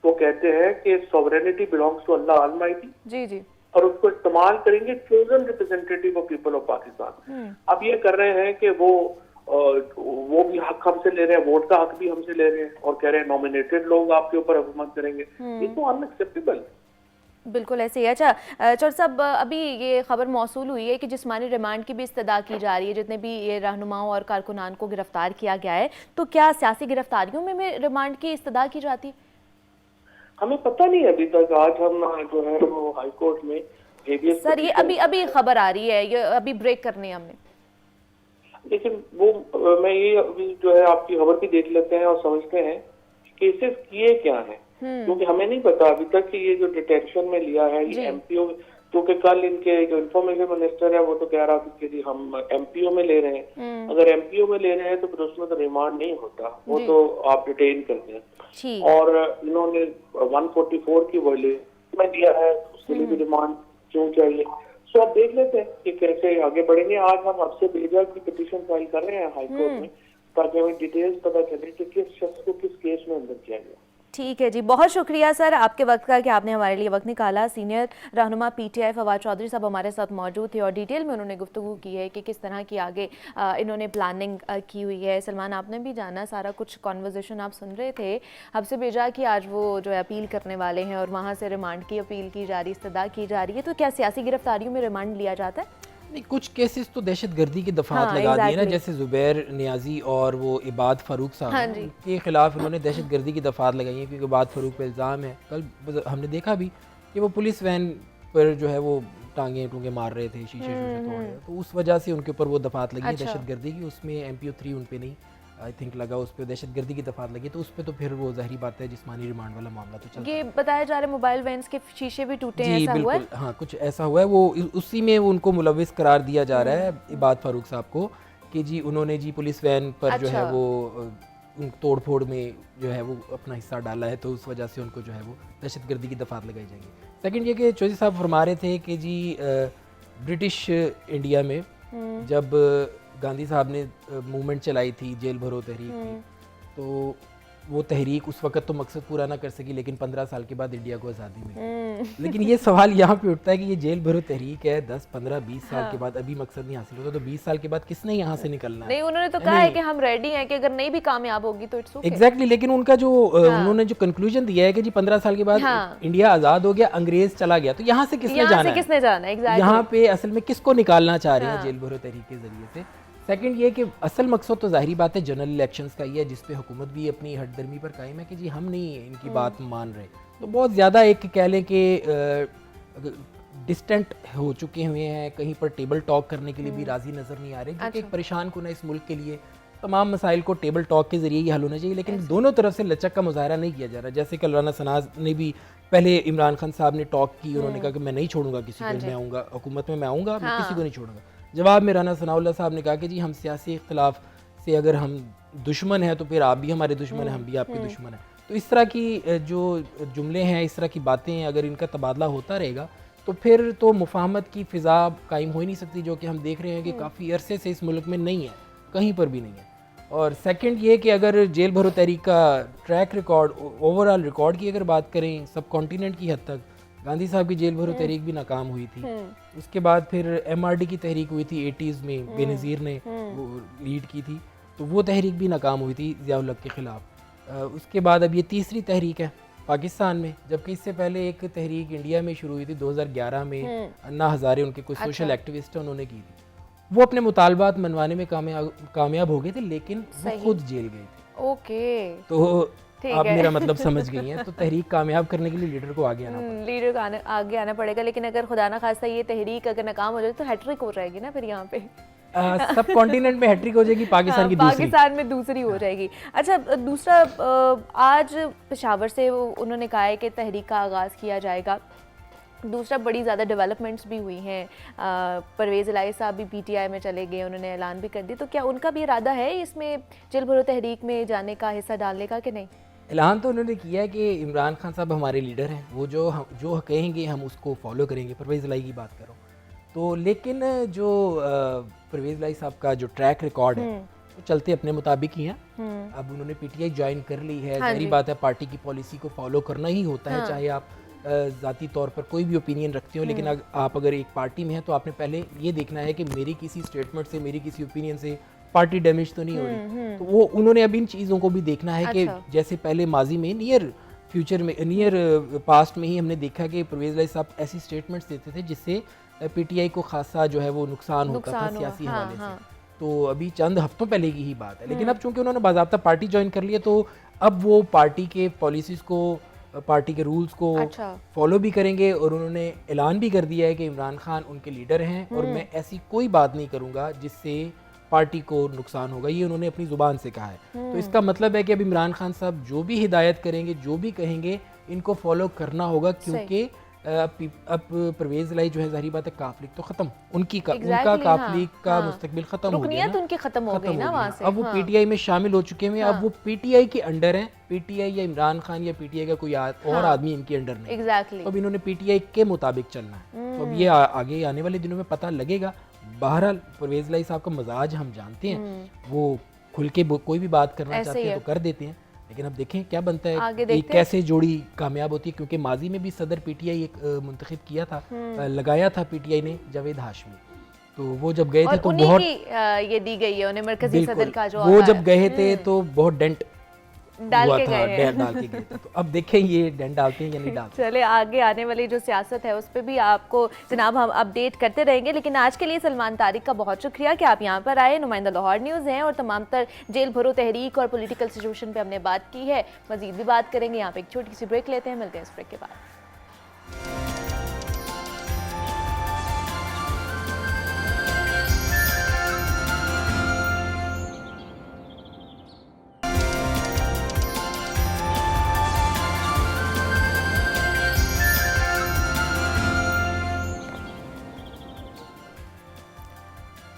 वो कहते हैं कि sovereignty belongs to Allah almighty ji, और उसको इस्तेमाल करेंगे chosen representative of people of Pakistan. अब ये कर रहे हैं कि वो भी हक हमसे ले रहे हैं, वोट का हक भी हमसे ले रहे हैं और कह रहे हैं नॉमिनेटेड लोग आपके ऊपर हुकूमत करेंगे। ये तो अनएक्सेप्टेबल। बिल्कुल ऐसे ही। अच्छा चौधरी साहब, अभी ये खबर मौसूल हुई है कि जिस्मानी रिमांड की भी इस्तदा की जा रही है जितने भी ये रहनुमाओं और कारकुनान को गिरफ्तार किया गया है, तो क्या सियासी गिरफ्तारियों में रिमांड की इस्तदा की जाती? हमें पता नहीं अभी तक। आज हम जो है वो हाई कोर्ट में सर ये अभी खबर आ रही है, ये अभी ब्रेक करनी है हमने, लेकिन वो मैं ये अभी जो है आपकी खबर भी देख लेते हैं और समझते हैं केसेस किए क्या हैं, क्योंकि हमें नहीं पता अभी तक कि ये जो डिटेंशन में लिया है ये MPO क्योंकि कल इनके जो इंफॉर्मेशन मिनिस्टर है वो तो कह रहा था कि जी हम एमपीओ में ले रहे हैं। अगर एमपीओ में ले रहे हैं तो फिर उसमें तो रिमांड नहीं होता, वो तो आप डिटेन करते हैं। ठीक। और इन्होंने 144 की वॉल्यूम में दिया है, उसके लिए भी रिमांड क्यों चाहिए? सो अब देख लेते हैं कि कैसे आगे बढ़ेंगे। आज हम आपसे बेजा की पिटीशन फाइल कर रहे हैं हाई कोर्ट में, ताकि हमें डिटेल्स पता चले कि किस शख्स को किस केस में अंदर किया गया। ठीक है जी, बहुत शुक्रिया सर आपके वक्त का कि आपने हमारे लिए वक्त निकाला। सीनियर रहनुमा पीटीआई फवाद चौधरी साहब हमारे साथ मौजूद थे और डिटेल में उन्होंने गुफ्तगू की है कि किस तरह की आगे इन्होंने प्लानिंग की हुई है। सलमान, आपने भी जाना, सारा कुछ कॉन्वर्जेशन आप सुन रहे थे। हफ्से बेजा की आज वो जो है अपील करने वाले हैं और वहाँ से रिमांड की अपील की जा रही, इस्तदा की जा रही है। तो क्या सियासी गिरफ्तारियों में रिमांड लिया जाता है? नहीं, कुछ केसेस तो दहशतगर्दी के दफात लगा दिए ना, जैसे जुबैर नियाजी और वो इबाद फारूक साहब के खिलाफ उन्होंने दहशतगर्दी की दफात लगाई है, क्योंकि इबाद फारूक पे इल्ज़ाम है, कल हमने देखा भी कि वो पुलिस वैन पर जो है वो टांगे टूंगे मार रहे थे, शीशे तोड़ रहे थे, तो उस वजह से उनके ऊपर वो दफात लगी है दहशतगर्दी की। उसमें MPO 3 उन पे नहीं आई थिंक लगा, उस पर दहशतगर्दी की दफात लगी, तो उस पर तो फिर वो ज़ाहिरी बात है जिस्मानी रिमांड वाला मामला तो चलता है। ये बताया जा रहा है मोबाइल वैन्स के शीशे भी टूटे हैं, जी ऐसा हुआ है? बिल्कुल, हाँ कुछ ऐसा हुआ है। वो उसी में उनको मुलविस करार दिया जा रहा है इबाद फारूक साहब को कि जी उन्होंने जी पुलिस वैन पर जो है वो उन तोड़ फोड़ में जो है वो अपना हिस्सा डाला है, तो उस वजह से उनको जो है वो दहशतगर्दी की दफात लगाई जाएगी। सेकंड ये कि चौधरी साहब फरमा रहे थे कि जी ब्रिटिश इंडिया में जब गांधी साहब ने मूवमेंट चलाई थी, जेल भरो तहरीक की, तो वो तहरीक उस वक्त तो मकसद पूरा ना कर सकी, लेकिन 15 साल के बाद इंडिया को आज़ादी मिली। लेकिन ये सवाल यहाँ पे उठता है कि ये जेल भरो तहरीक है 10, 15, 20 साल के बाद अभी मकसद नहीं हासिल होता, तो 20 साल के बाद किसने यहाँ से निकलना है? नहीं, उन्होंने तो कहा है कि हम रेडी हैं कि अगर नहीं भी कामयाब होगी तो इट्स ओके। एग्जैक्टली, लेकिन उनका जो उन्होंने जो कंक्लूजन दिया है कि जी 15 साल के बाद इंडिया आज़ाद हो गया, अंग्रेज चला गया, तो यहाँ से किसने जाना है? यहाँ पे असल में किसको निकालना चाह रहे हैं जेल भरो तहरीक के जरिए से? सेकंड ये कि असल मकसद तो ज़ाहिरी बात है जनरल इलेक्शंस का ही है, जिस पे हुकूमत भी अपनी हटदर्मी पर कायम है कि जी हम नहीं इनकी बात मान रहे, तो बहुत ज़्यादा एक कह लें कि डिस्टेंट हो चुके हुए हैं, कहीं पर टेबल टॉक करने के लिए भी राज़ी नज़र नहीं आ रहे, क्योंकि एक परेशान कुन इस मुल्क के लिए तमाम मसाइल को टेबल टॉक के ज़रिए ही हल होना चाहिए, लेकिन दोनों तरफ से लचक का मुजाहरा नहीं किया जा रहा। जैसे कल राना सनाज ने भी पहले इमरान खान साहब ने टॉक की, उन्होंने कहा कि मैं नहीं छोड़ूंगा किसी को, मैं आऊँगा हुकूमत में, मैं आऊँगा, मैं किसी को नहीं छोड़ूंगा। जवाब में राना सनाउल्लाह साहब ने कहा कि जी हम सियासी इख्तलाफ से अगर हम दुश्मन हैं तो फिर आप भी हमारे दुश्मन हैं, हम भी आपके दुश्मन हैं। तो इस तरह की जो जुमले हैं, इस तरह की बातें हैं, अगर इनका तबादला होता रहेगा तो फिर तो मुफाहमत की फ़िज़ा कायम हो ही नहीं सकती, जो कि हम देख रहे हैं कि काफ़ी अरसे से इस मुल्क में नहीं है, कहीं पर भी नहीं है। और सेकंड ये कि अगर जेल भरो तहरीक का ट्रैक रिकॉर्ड, ओवरऑल रिकॉर्ड की अगर बात करें सब कॉन्टिनेंट की हद तक, गांधी साहब की जेल भरो तहरीक भी नाकाम हुई थी। उसके बाद फिर MRD की तहरीक हुई थी 80s में, बेनज़ीर ने वो लीड की थी, तो वो तहरीक भी नाकाम हुई थी ज़िया-उल हक के ख़िलाफ़। उसके बाद अब ये तीसरी तहरीक है पाकिस्तान में, जबकि इससे पहले एक तहरीक इंडिया में शुरू हुई थी 2011 में, अन्ना हज़ारे उनके कुछ सोशल एक्टिविस्ट हैं, उन्होंने की थी। वो अपने मुतालबात मनवाने में कामयाब हो गए थे, लेकिन वो खुद जेल गए थे। ओके, तो आप मेरा मतलब समझ गई हैं। तो तहरीक कामयाब करने के लिए लीडर को आगे आना पड़ेगा, लीडर को आगे आना पड़ेगा। लेकिन अगर खुदा ना खास्ता ये तहरीक अगर नाकाम हो जाए तो हैट्रिक हो जाएगी ना फिर यहाँ पे। सब कॉन्टिनेंट में हैट्रिक हो जाएगी, पाकिस्तान की दूसरी, पाकिस्तान में दूसरी हो जाएगी। अच्छा, दूसरा आज पेशावर से उन्होंने कहा है कि तहरीक का आगाज़ किया जाएगा। दूसरा, बड़ी ज़्यादा डेवलपमेंट्स भी हुई हैं। परवेज़ इलाही साहब भी PTI में चले गए, उन्होंने ऐलान भी कर दी, तो क्या उनका भी इरादा है इसमें जेल भरो तहरीक में जाने का, हिस्सा डालने का कि नहीं? ऐलान तो उन्होंने किया है कि इमरान खान साहब हमारे लीडर हैं, वो जो कहेंगे हम उसको फॉलो करेंगे। परवेज़ इलाही की बात करो तो, लेकिन जो परवेज़ इलाही साहब का जो ट्रैक रिकॉर्ड है वो चलते अपने मुताबिक ही है। अब उन्होंने PTI ज्वाइन कर ली है, ज़ाहिरी बात है पार्टी की पॉलिसी को फॉलो करना ही होता है, चाहे आप ज़ाती तौर पर कोई भी ओपिनियन रखते हो, लेकिन आप अगर एक पार्टी में हैं तो आपने पहले ये देखना है कि मेरी किसी स्टेटमेंट से, मेरी किसी ओपिनियन से पार्टी डैमेज तो नहीं हो रही। तो वो उन्होंने अब इन चीज़ों को भी देखना है कि जैसे पहले माजी में, नियर फ्यूचर में, नियर पास्ट में ही हमने देखा कि परवेज़ इलाही साहब ऐसी स्टेटमेंट्स देते थे जिससे PTI को खासा जो है वो नुकसान होता था सियासी हवाले से। तो अभी चंद हफ्तों पहले की ही बात है, लेकिन अब चूंकि उन्होंने बाज़ाब्ता पार्टी ज्वाइन कर लिया, तो अब वो पार्टी के पॉलिसीज़ को, पार्टी के रूल्स को फॉलो भी करेंगे, और उन्होंने ऐलान भी कर दिया है कि इमरान खान उनके लीडर हैं और मैं ऐसी कोई बात नहीं करूँगा जिससे पार्टी को नुकसान होगा, ये उन्होंने अपनी ज़ुबान से कहा है। तो इसका मतलब है कि अब इमरान खान साहब जो भी हिदायत करेंगे, जो भी कहेंगे, इनको फॉलो करना होगा, क्योंकि अब परवेज़ लाई जो है ज़ाहिर बात है काफ लीग तो ख़त्म, उनका Exactly, काफ हाँ, लीग का हाँ। मुस्तकबिल ख़त्म हो गया रुकनियत ना, उनकी खत्म हो गई ना वहाँ से। अब वो हाँ। पीटीआई में शामिल हो चुके हैं, अब वो पीटीआई के अंडर हैं, पीटीआई या इमरान खान या पीटीआई का कोई और आदमी इनके अंडर नहीं। एग्जैक्टली। तो अब इन्होंने पीटीआई के मुताबिक चलना है, तो अब ये आगे आने वाले दिनों में पता लगेगा। बहरहाल परवेज़ लाई साहब का मजाज हम जानते हैं, वो खुल के कोई भी बात करना ऐसे चाहते ही हैं है। तो कर देते हैं, लेकिन अब देखें क्या बनता है, आगे ये देखते हैं। कैसे जोड़ी कामयाब होती है, क्योंकि माजी में भी सदर पीटीआई एक मुंतखब किया था, लगाया था पीटीआई ने जावेद हाशमी, तो वो जब गए थे और तो उन्हीं बहुत की ये दी गई है उन्हें मरकजी सदर का जो वो आता जब है। गए थे तो बहुत डेंट डाल हुआ के था, गए हैं। डाल के गए थे, तो अब देखें ये डेंट डालते हैं या नहीं डालते। चले आगे आने वाली जो सियासत है उस पर भी आपको जनाब हम अपडेट करते रहेंगे, लेकिन आज के लिए सलमान तारिक का बहुत शुक्रिया कि आप यहाँ पर आए। नुमाइंदा लाहौर न्यूज़ हैं और तमाम तर जेल भरो तहरीक और पॉलिटिकल सिचुएशन पे हमने बात की है, मजीद भी बात करेंगे। यहाँ पे एक छोटी सी ब्रेक लेते हैं, मिलते हैं इस ब्रेक के बाद।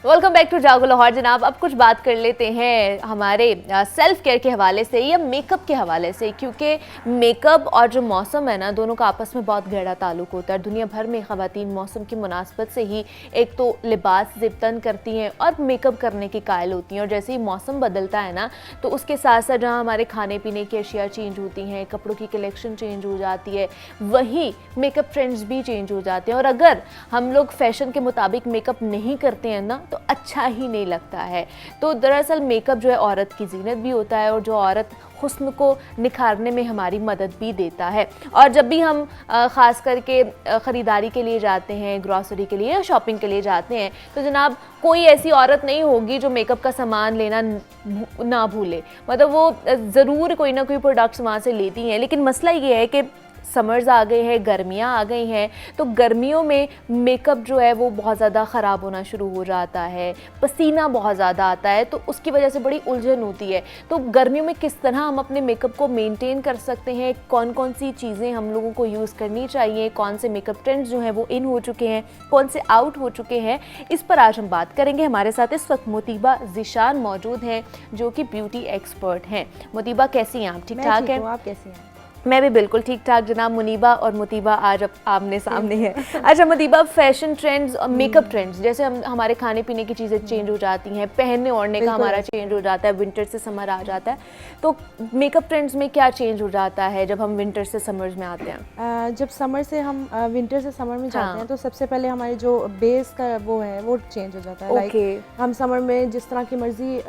वेलकम बैक टू जागो लाहौर। जनाब अब कुछ बात कर लेते हैं हमारे सेल्फ केयर के हवाले से या मेकअप के हवाले से, क्योंकि मेकअप और जो मौसम है ना, दोनों का आपस में बहुत गहरा ताल्लुक होता है। दुनिया भर में ख़वातीन मौसम की मुनासबत से ही एक तो लिबास ज़िब्तन करती हैं और मेकअप करने की कायल होती हैं, और जैसे ही मौसम बदलता है ना तो उसके साथ साथ जहाँ हमारे खाने पीने की अशिया चेंज होती हैं, कपड़ों की कलेक्शन चेंज हो जाती है, वहीं मेकअप ट्रेंड्स भी चेंज हो जाते हैं। और अगर हम लोग फैशन के मुताबिक मेकअप नहीं करते हैं ना तो अच्छा ही नहीं लगता है। तो दरअसल मेकअप जो है औरत की जीनत भी होता है और जो औरत हुस्न को निखारने में हमारी मदद भी देता है। और जब भी हम ख़ास करके ख़रीदारी के लिए जाते हैं, ग्रॉसरी के लिए या शॉपिंग के लिए जाते हैं, तो जनाब कोई ऐसी औरत नहीं होगी जो मेकअप का सामान लेना ना भूले। मतलब वो ज़रूर कोई ना कोई प्रोडक्ट्स वहाँ से लेती हैं। लेकिन मसला ये है कि समर्स आ गए हैं, गर्मियाँ आ गई हैं, तो गर्मियों में मेकअप जो है वो बहुत ज़्यादा ख़राब होना शुरू हो जाता है, पसीना बहुत ज़्यादा आता है, तो उसकी वजह से बड़ी उलझन होती है। तो गर्मियों में किस तरह हम अपने मेकअप को मेंटेन कर सकते हैं, कौन कौन सी चीज़ें हम लोगों को यूज़ करनी चाहिए, कौन से मेकअप ट्रेंड्स जो हैं वो इन हो चुके हैं, कौन से आउट हो चुके हैं, इस पर आज हम बात करेंगे। हमारे साथ इस वक्त मोतीबा ज़िशान मौजूद हैं जो कि ब्यूटी एक्सपर्ट हैं। मोतीबा कैसी हैं आप? ठीक ठाक हैं? आप कैसी हैं? मैं भी बिल्कुल ठीक ठाक जनाब। मुनीबा और मोतीबा आज अब आमने सामने है। अच्छा मोतीबा, फैशन ट्रेंड्स और मेकअप ट्रेंड्स, जैसे हमारे खाने पीने की चीज़ें चेंज हो जाती हैं, पहनने ओढ़ने का हमारा चेंज हो जाता है, विंटर से समर आ जाता है, तो मेकअप ट्रेंड्स में क्या चेंज हो जाता है जब हम विंटर से समर्स में आते हैं? जब समर से हम विंटर से समर में जाते हैं तो सबसे पहले हमारे जो बेस का वो है वो चेंज हो जाता है। लाइक हम समर में जिस तरह की मर्जी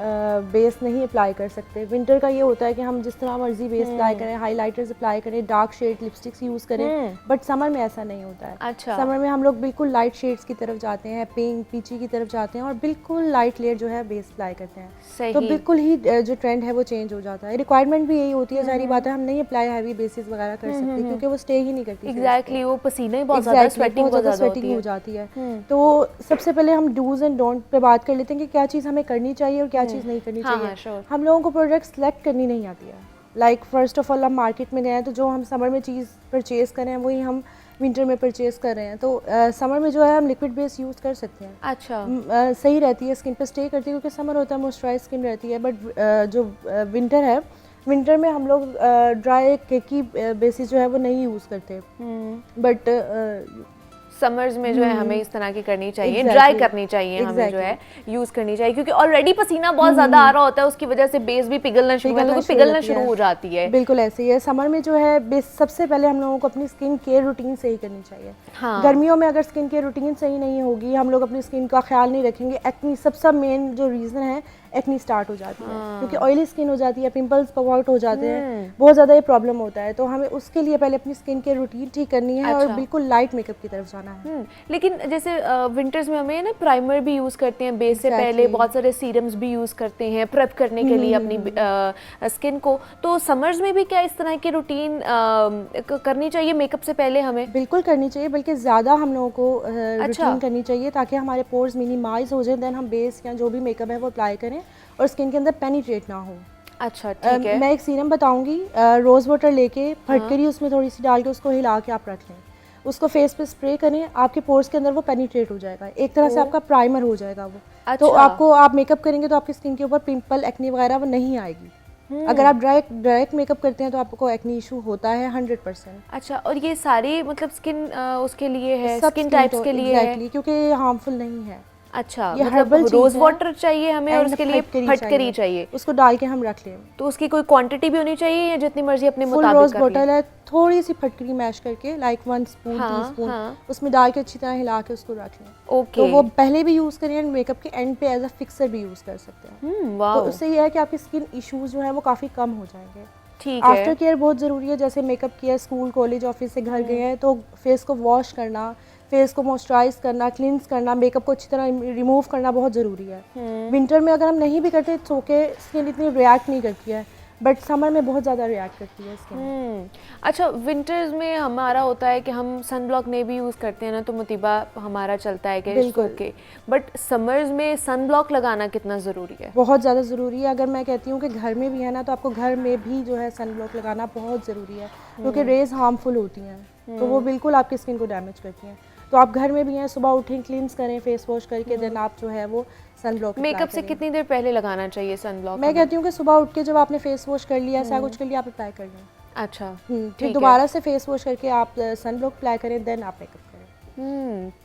बेस नहीं अप्लाई कर सकते। विंटर का ये होता है कि हम जिस तरह मर्जी बेस अप्लाई करें, हाईलाइटर्स अप्लाई करें, डार्क शेड लिपस्टिक्स यूज करें, बट समर में ऐसा नहीं होता है। अच्छा। समर में हम लोग बिल्कुल लाइट शेड्स की तरफ जाते हैं, पिंक पीची की तरफ जाते हैं और बिल्कुल लाइट लेयर जो है बेस अप्लाई करते हैं। सही। तो बिल्कुल ही जो ट्रेंड है वो चेंज हो जाता है। रिक्वायरमेंट भी यही होती है, जाहिर बात है हम नहीं अप्लाई हैवी बेसिस वगैरह कर सकते क्योंकि वो स्टे ही नहीं करती। एग्जैक्टली, वो पसीने बहुत ज़्यादा, स्वेटिंग बहुत ज़्यादा स्वेटिंग हो जाती है। तो सबसे पहले हम डूज एंड डोंट पे बात कर लेते हैं कि क्या चीज़ हमें करनी चाहिए और क्या चीज़ नहीं करनी चाहिए। हम लोगों को प्रोडक्ट सेलेक्ट करनी नहीं आती है। लाइक फर्स्ट ऑफ ऑल हम मार्केट में गए हैं तो जो हम समर में चीज़ परचेज़ करें वही हम विंटर में परचेज़ कर रहे हैं। तो समर में जो है हम लिक्विड बेस यूज़ कर सकते हैं। अच्छा। सही रहती है, स्किन पे स्टे करती है क्योंकि समर होता है मॉइस्चराइज स्किन रहती है। बट जो विंटर है, विंटर में हम लोग ड्राई केकी बेसिस जो है वो नहीं यूज़ करते। बट समर्स में जो है हमें इस तरह की करनी चाहिए, ड्राई करनी चाहिए, हमें जो है यूज करनी चाहिए, क्योंकि ऑलरेडी पसीना बहुत ज्यादा आ रहा होता है, उसकी वजह से बेस भी पिघलना शुरू हो जाती है। बिल्कुल ऐसे ही है। समर में जो है बेस सबसे पहले हम लोगों को अपनी स्किन केयर रूटीन सही करनी चाहिए। हाँ। गर्मियों में अगर स्किन केयर रूटीन सही नहीं होगी, हम लोग अपनी स्किन का ख्याल नहीं रखेंगे, एक्नी सबसे मेन जो रीज़न है एक्नी स्टार्ट हो जाती है क्योंकि ऑयली स्किन हो जाती है, पिंपल्स पॉप आउट हो जाते हैं, बहुत ज़्यादा ये प्रॉब्लम होता है। तो हमें उसके लिए पहले अपनी स्किन केयर रूटीन ठीक करनी है और बिल्कुल लाइट मेकअप की तरफ जाना है। लेकिन जैसे विंटर्स में हमें ना प्राइमर भी यूज़ करते हैं बेस से पहले, बहुत सारे सीरम्स भी यूज़ करते हैं प्रेप करने के लिए अपनी स्किन को, तो समर्स में भी क्या इस तरह की रूटीन करनी चाहिए मेकअप से पहले? हमें बिल्कुल करनी चाहिए, बल्कि ज़्यादा हम लोगों को रूटीन करनी चाहिए ताकि हमारे पोर्स मिनिमाइज हो जाए, देन हम बेस या जो भी मेकअप है वो अप्लाई करें और स्किन के अंदर पेनिट्रेट ना हो। अच्छा, ठीक है। मैं एक सीरम बताऊंगी, रोज़ वाटर लेके फटकरी उसमें थोड़ी सी डाल के उसको हिला के आप रख लें। उसको फेस पे स्प्रे करें, आपके पोर्स के अंदर वो पेनिट्रेट हो जाएगा, एक तरह से आपका प्राइमर हो जाएगा वो। तो आपको आप मेकअप करेंगे तो आपकी स्किन के ऊपर पिंपल, एक्ने वगैरह वो नहीं आएगी। अगर आप डायरेक्ट मेकअप करते हैं तो आपको एक्ने इशू होता है 100%। अच्छा, और ये सारी मतलब स्किन उसके लिए है, स्किन टाइप्स के लिए है, क्योंकि ये हार्मफुल नहीं है। अच्छा, ये मतलब हर्बल रोज वाटर चाहिए हमें और उसके लिए फटकरी चाहिए, उसको डाल के हम रख लें। तो उसकी कोई क्वांटिटी भी होनी चाहिए या जितनी मर्जी अपने फुल मुताबिक रोज कर बॉटल लें? है, थोड़ी सी फटकरी मैश करके लाइक 1 स्पून टीस्पून उसमें डाल के अच्छी तरह हिला के उसको रख लें। ओके, तो वो पहले भी यूज करें, मेकअप के एंड पे एज अ फिक्सर भी यूज कर सकते हैं। वाओ, तो उससे ये है कि आपकी स्किन इश्यूज जो है वो काफी कम हो जाएंगे। ठीक है। आफ्टर केयर बहुत ज़रूरी है, जैसे मेकअप किया, स्कूल कॉलेज ऑफिस से घर गए हैं तो फेस को वॉश करना, फेस को मॉइस्चराइज करना, क्लिनस करना, मेकअप को अच्छी तरह रिमूव करना बहुत ज़रूरी है। विंटर में अगर हम नहीं भी करते तो स्किन इतनी रिएक्ट नहीं करती है, बट समर में बहुत ज़्यादा रिएक्ट करती है स्किन। अच्छा, विंटर्स में हमारा होता है कि हम सन ब्लॉक नहीं भी यूज़ करते हैं ना, तो मुतीबा हमारा चलता है कि ओके, बट समर्स में सन ब्लॉक लगाना कितना ज़रूरी है? बहुत ज़्यादा ज़रूरी है। अगर मैं कहती हूँ कि घर में भी है ना, तो आपको घर में भी जो है सन ब्लॉक लगाना बहुत ज़रूरी है, क्योंकि रेज हार्मफुल होती हैं, तो वो बिल्कुल आपकी स्किन को डैमेज करती हैं। तो आप घर में भी हैं, सुबह उठें, क्लिनस करें फेस वॉश करके, देन आप जो है वो सन ब्लॉक मेकअप से कितनी देर पहले लगाना चाहिए सन ब्लॉक? मैं कहती हूँ कि सुबह उठ के जब आपने फेस वॉश कर लिया, ऐसा कुछ कर लिया, आप अप्लाई कर लें। अच्छा, फिर दोबारा से फेस वॉश करके आप सन ब्लॉक अप्लाई करें, देन आप मेकअप करें।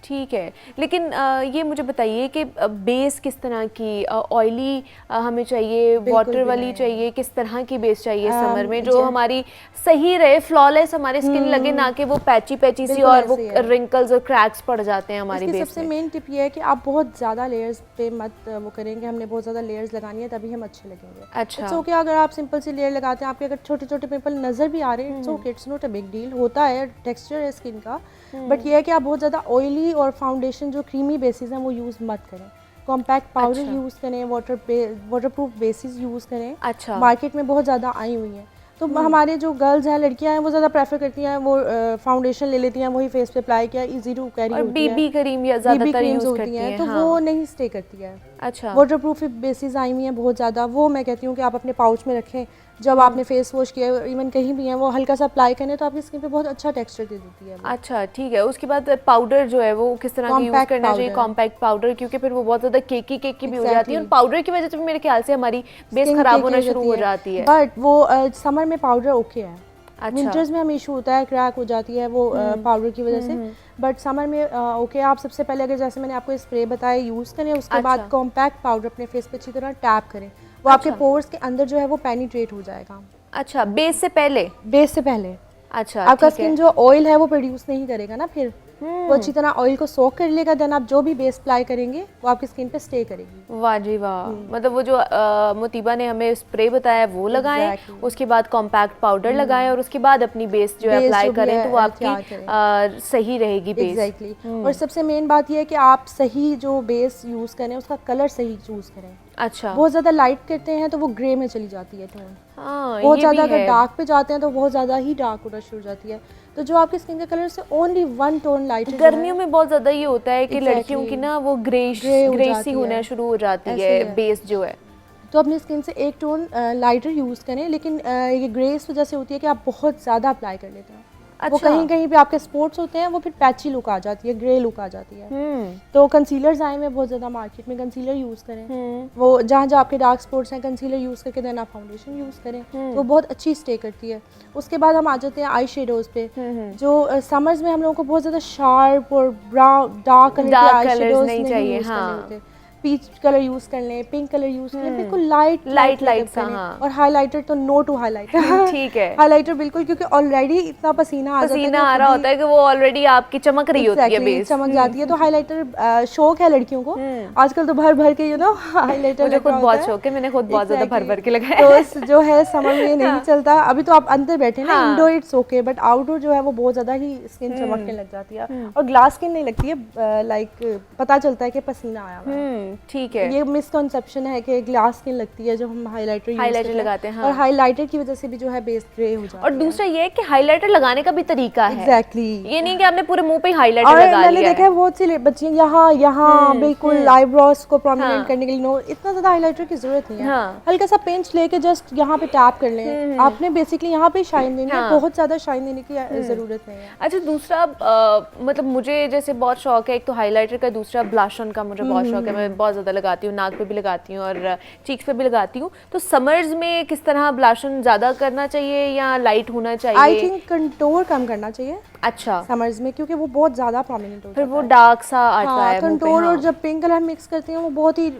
ठीक है, लेकिन ये मुझे बताइए कि बेस किस तरह की, ऑयली हमें चाहिए, वाटर वाली चाहिए, किस तरह की बेस चाहिए समर में जो हमारी सही रहे, फ्लॉलेस हमारी स्किन लगे, ना कि वो पैची सी और वो रिंकल्स और क्रैक्स पड़ जाते हैं हमारी बेस में। सबसे मेन टिप ये है कि आप बहुत ज़्यादा लेयर्स पे मत वो करेंगे, हमने बहुत ज़्यादा लेयर्स लगानी है तभी हम अच्छे लगेंगे। अच्छा, इट्स ओके अगर आप सिंपल सी लेयर लगाते हैं, आपके अगर छोटे छोटे पिंपल नज़र भी आ रहे हैं, it's okay, it's not a big deal, होता है, टेक्सचर है स्किन का। बट ये है कि आप बहुत ज़्यादा ऑयली और फाउंडेशन जो क्रीमी बेसिस हैं वो यूज़ मत करें। कॉम्पैक्ट पाउडर यूज़ करें, वाटरप्रूफ बेसिस यूज़ करें। अच्छा, मार्केट में बहुत ज़्यादा आई हुई हैं, तो हमारे जो गर्ल्स हैं, लड़कियां हैं, वो ज़्यादा प्रेफर करती हैं, वो फाउंडेशन ले लेती हैं, वही फेस पे अप्लाई किया, इजी टू कैरी होती है, बीबी क्रीम या ज़्यादातर यूज़ करती हैं, तो वो नहीं स्टे करती है। अच्छा, वाटरप्रूफ बेसिस आई हुई हैं बहुत ज़्यादा, वो मैं कहती हूँ कि आप अपने पाउच में रखें, जब आपने फेस वॉश किया, इवन कहीं भी है, वो हल्का सा अप्लाई करें तो आपकी स्किन पे बहुत अच्छा टेक्सचर दे देती है। अच्छा, ठीक है। उसके बाद पाउडर जो है वो किस तरह का यूज़ करना चाहिए? कॉम्पैक्ट पाउडर, क्योंकि फिर वो बहुत ज़्यादा केकी भी हो जाती है, और पाउडर की वजह से मेरे ख्याल से हमारी बेस खराब होना शुरू हो जाती है। बट वो समर में पाउडर ओके है। अच्छा, विंटर्स में हमें इशू होता है, क्रैक हो जाती है वो पाउडर की वजह से, बट समर में ओके। आप सबसे पहले अगर जैसे मैंने आपको स्प्रे बताया यूज़ करें, उसके बाद कॉम्पैक्ट पाउडर अपने फेस पे अच्छी तरह टैप करें, वो आपके पोर्स के अंदर जो है वो पेनिट्रेट हो जाएगा। अच्छा, बेस से पहले? बेस से पहले। अच्छा, आपका स्किन जो ऑयल है वो प्रोड्यूस नहीं करेगा ना, फिर वो अच्छी तरह ऑयल को सोक कर लेगा, देन आप जो भी बेस अप्लाई करेंगे वो आपकी स्किन पे स्टे करेगी। वाह जी वाह, मतलब वो जो मुतीबा ने हमें स्प्रे बताया वो लगाएं, उसके बाद कॉम्पैक्ट पाउडर लगाएं, और उसके बाद अपनी बेस जो है अप्लाई करें, तो वो आपकी सही रहेगी बेस। एग्जैक्टली। और सबसे मेन बात ये है कि आप सही जो बेस यूज़ करें उसका कलर सही चूज़ करें। अच्छा, बहुत ज़्यादा लाइट करते हैं तो वो ग्रे में चली जाती है टोन। हाँ, बहुत ज़्यादा अगर डार्क पे जाते हैं तो बहुत ज़्यादा ही डार्क होना शुरू हो जाती है। तो जो आपकी स्किन का कलर से ओनली 1 टोन लाइट, गर्मियों में बहुत ज़्यादा ये होता है कि लड़कियों की ना वो ग्रेसी होना शुरू हो जाती है बेस जो है, तो अपनी स्किन से 1 टोन लाइटर यूज़ करें। लेकिन ये ग्रे इस वजह से होती है कि आप बहुत ज़्यादा अप्लाई कर लेते हैं। वो कहीं कहीं पे आपके स्पॉट्स होते हैं, वो फिर पैची लुक आ जाती है, ग्रे लुक आ जाती है। तो कंसीलर्स आए हैं बहुत ज़्यादा मार्केट में, कंसीलर यूज़ करें। वो जहाँ जहाँ आपके डार्क स्पॉट्स हैं, कंसीलर यूज़ करके देन आप फाउंडेशन यूज़ करें, तो वो बहुत अच्छी स्टे करती है। उसके बाद हम आ जाते हैं आई शेडोज़ पे, जो समर्स में हम लोगों को बहुत ज़्यादा शार्प और ब्राउन डार्क कलर के आई शेडोज़ नहीं चाहिए। हाँ, पीच कलर यूज कर लें, पिंक कलर यूज कर लें, बिल्कुल लाइट सा। और हाइलाइटर तो नो टू हाइलाइटर। ठीक है, हाइलाइटर बिल्कुल, क्योंकि ऑलरेडी इतना पसीना आ रहा होता है कि वो ऑलरेडी आपकी चमक रही होती है, बेस चमक जाती है। तो हाइलाइटर शौक है लड़कियों को आजकल, तो भर भर के हाइलाइटर मुझे खुद बहुत शौक है, मैंने खुद बहुत ज्यादा भर भर के लगाया। तो जो है समर में नहीं चलता। अभी तो आप अंदर बैठे ना, indoor it's okay, but outdoor जो है वो बहुत ज्यादा ही स्किन चमकने लग जाती है, और ग्लास स्किन नहीं लगती है, लाइक पता चलता है कि पसीना आया हुआ है। ठीक है। ये मिसकंसेप्शन है कि ग्लास स्किन लगती है जब हम हाइलाइटर लगाते हैं, हाँ। और हाइलाइटर की वजह से भी जो है बेस ग्रे हो जाता है। और दूसरा ये है कि हाइलाइटर लगाने का भी तरीका है। एग्जैक्टली, ये नहीं कि आपने पूरे मुंह पे हाइलाइटर और लगा मैंने लिया देखा है बहुत सी बच्चियां यहाँ बिल्कुल आईब्रोज को प्रोमिनेंट हाँ। करने के लिए नो इतना ज्यादा हाइलाइटर की जरूरत नहीं है। हाँ। हल्का सा पिंच लेके जस्ट यहाँ पे टैप कर लें, आपने बेसिकली यहाँ पे शाइन देनी है, बहुत ज्यादा शाइन देने की जरूरत नहीं है। अच्छा, दूसरा मतलब मुझे जैसे बहुत शौक है, एक तो हाइलाइटर का, दूसरा ब्लश ऑन का मुझे बहुत शौक है। मैं बहुत ज़्यादा लगाती हूँ, नाक पे भी लगाती हूँ और चीक्स पे भी लगाती हूँ। तो समर्स में किस तरह ब्लश ऑन ज़्यादा करना चाहिए या लाइट होना चाहिए? आई थिंक कंटूर कम करना चाहिए अच्छा, समर्स में, क्योंकि वो बहुत ज्यादा प्रोमिनेंट होता फिर है। वो डार्क सा आता है मुंह पे, कंटूर हाँ। और जब पिंक कलर मिक्स करते हैं वो बहुत ही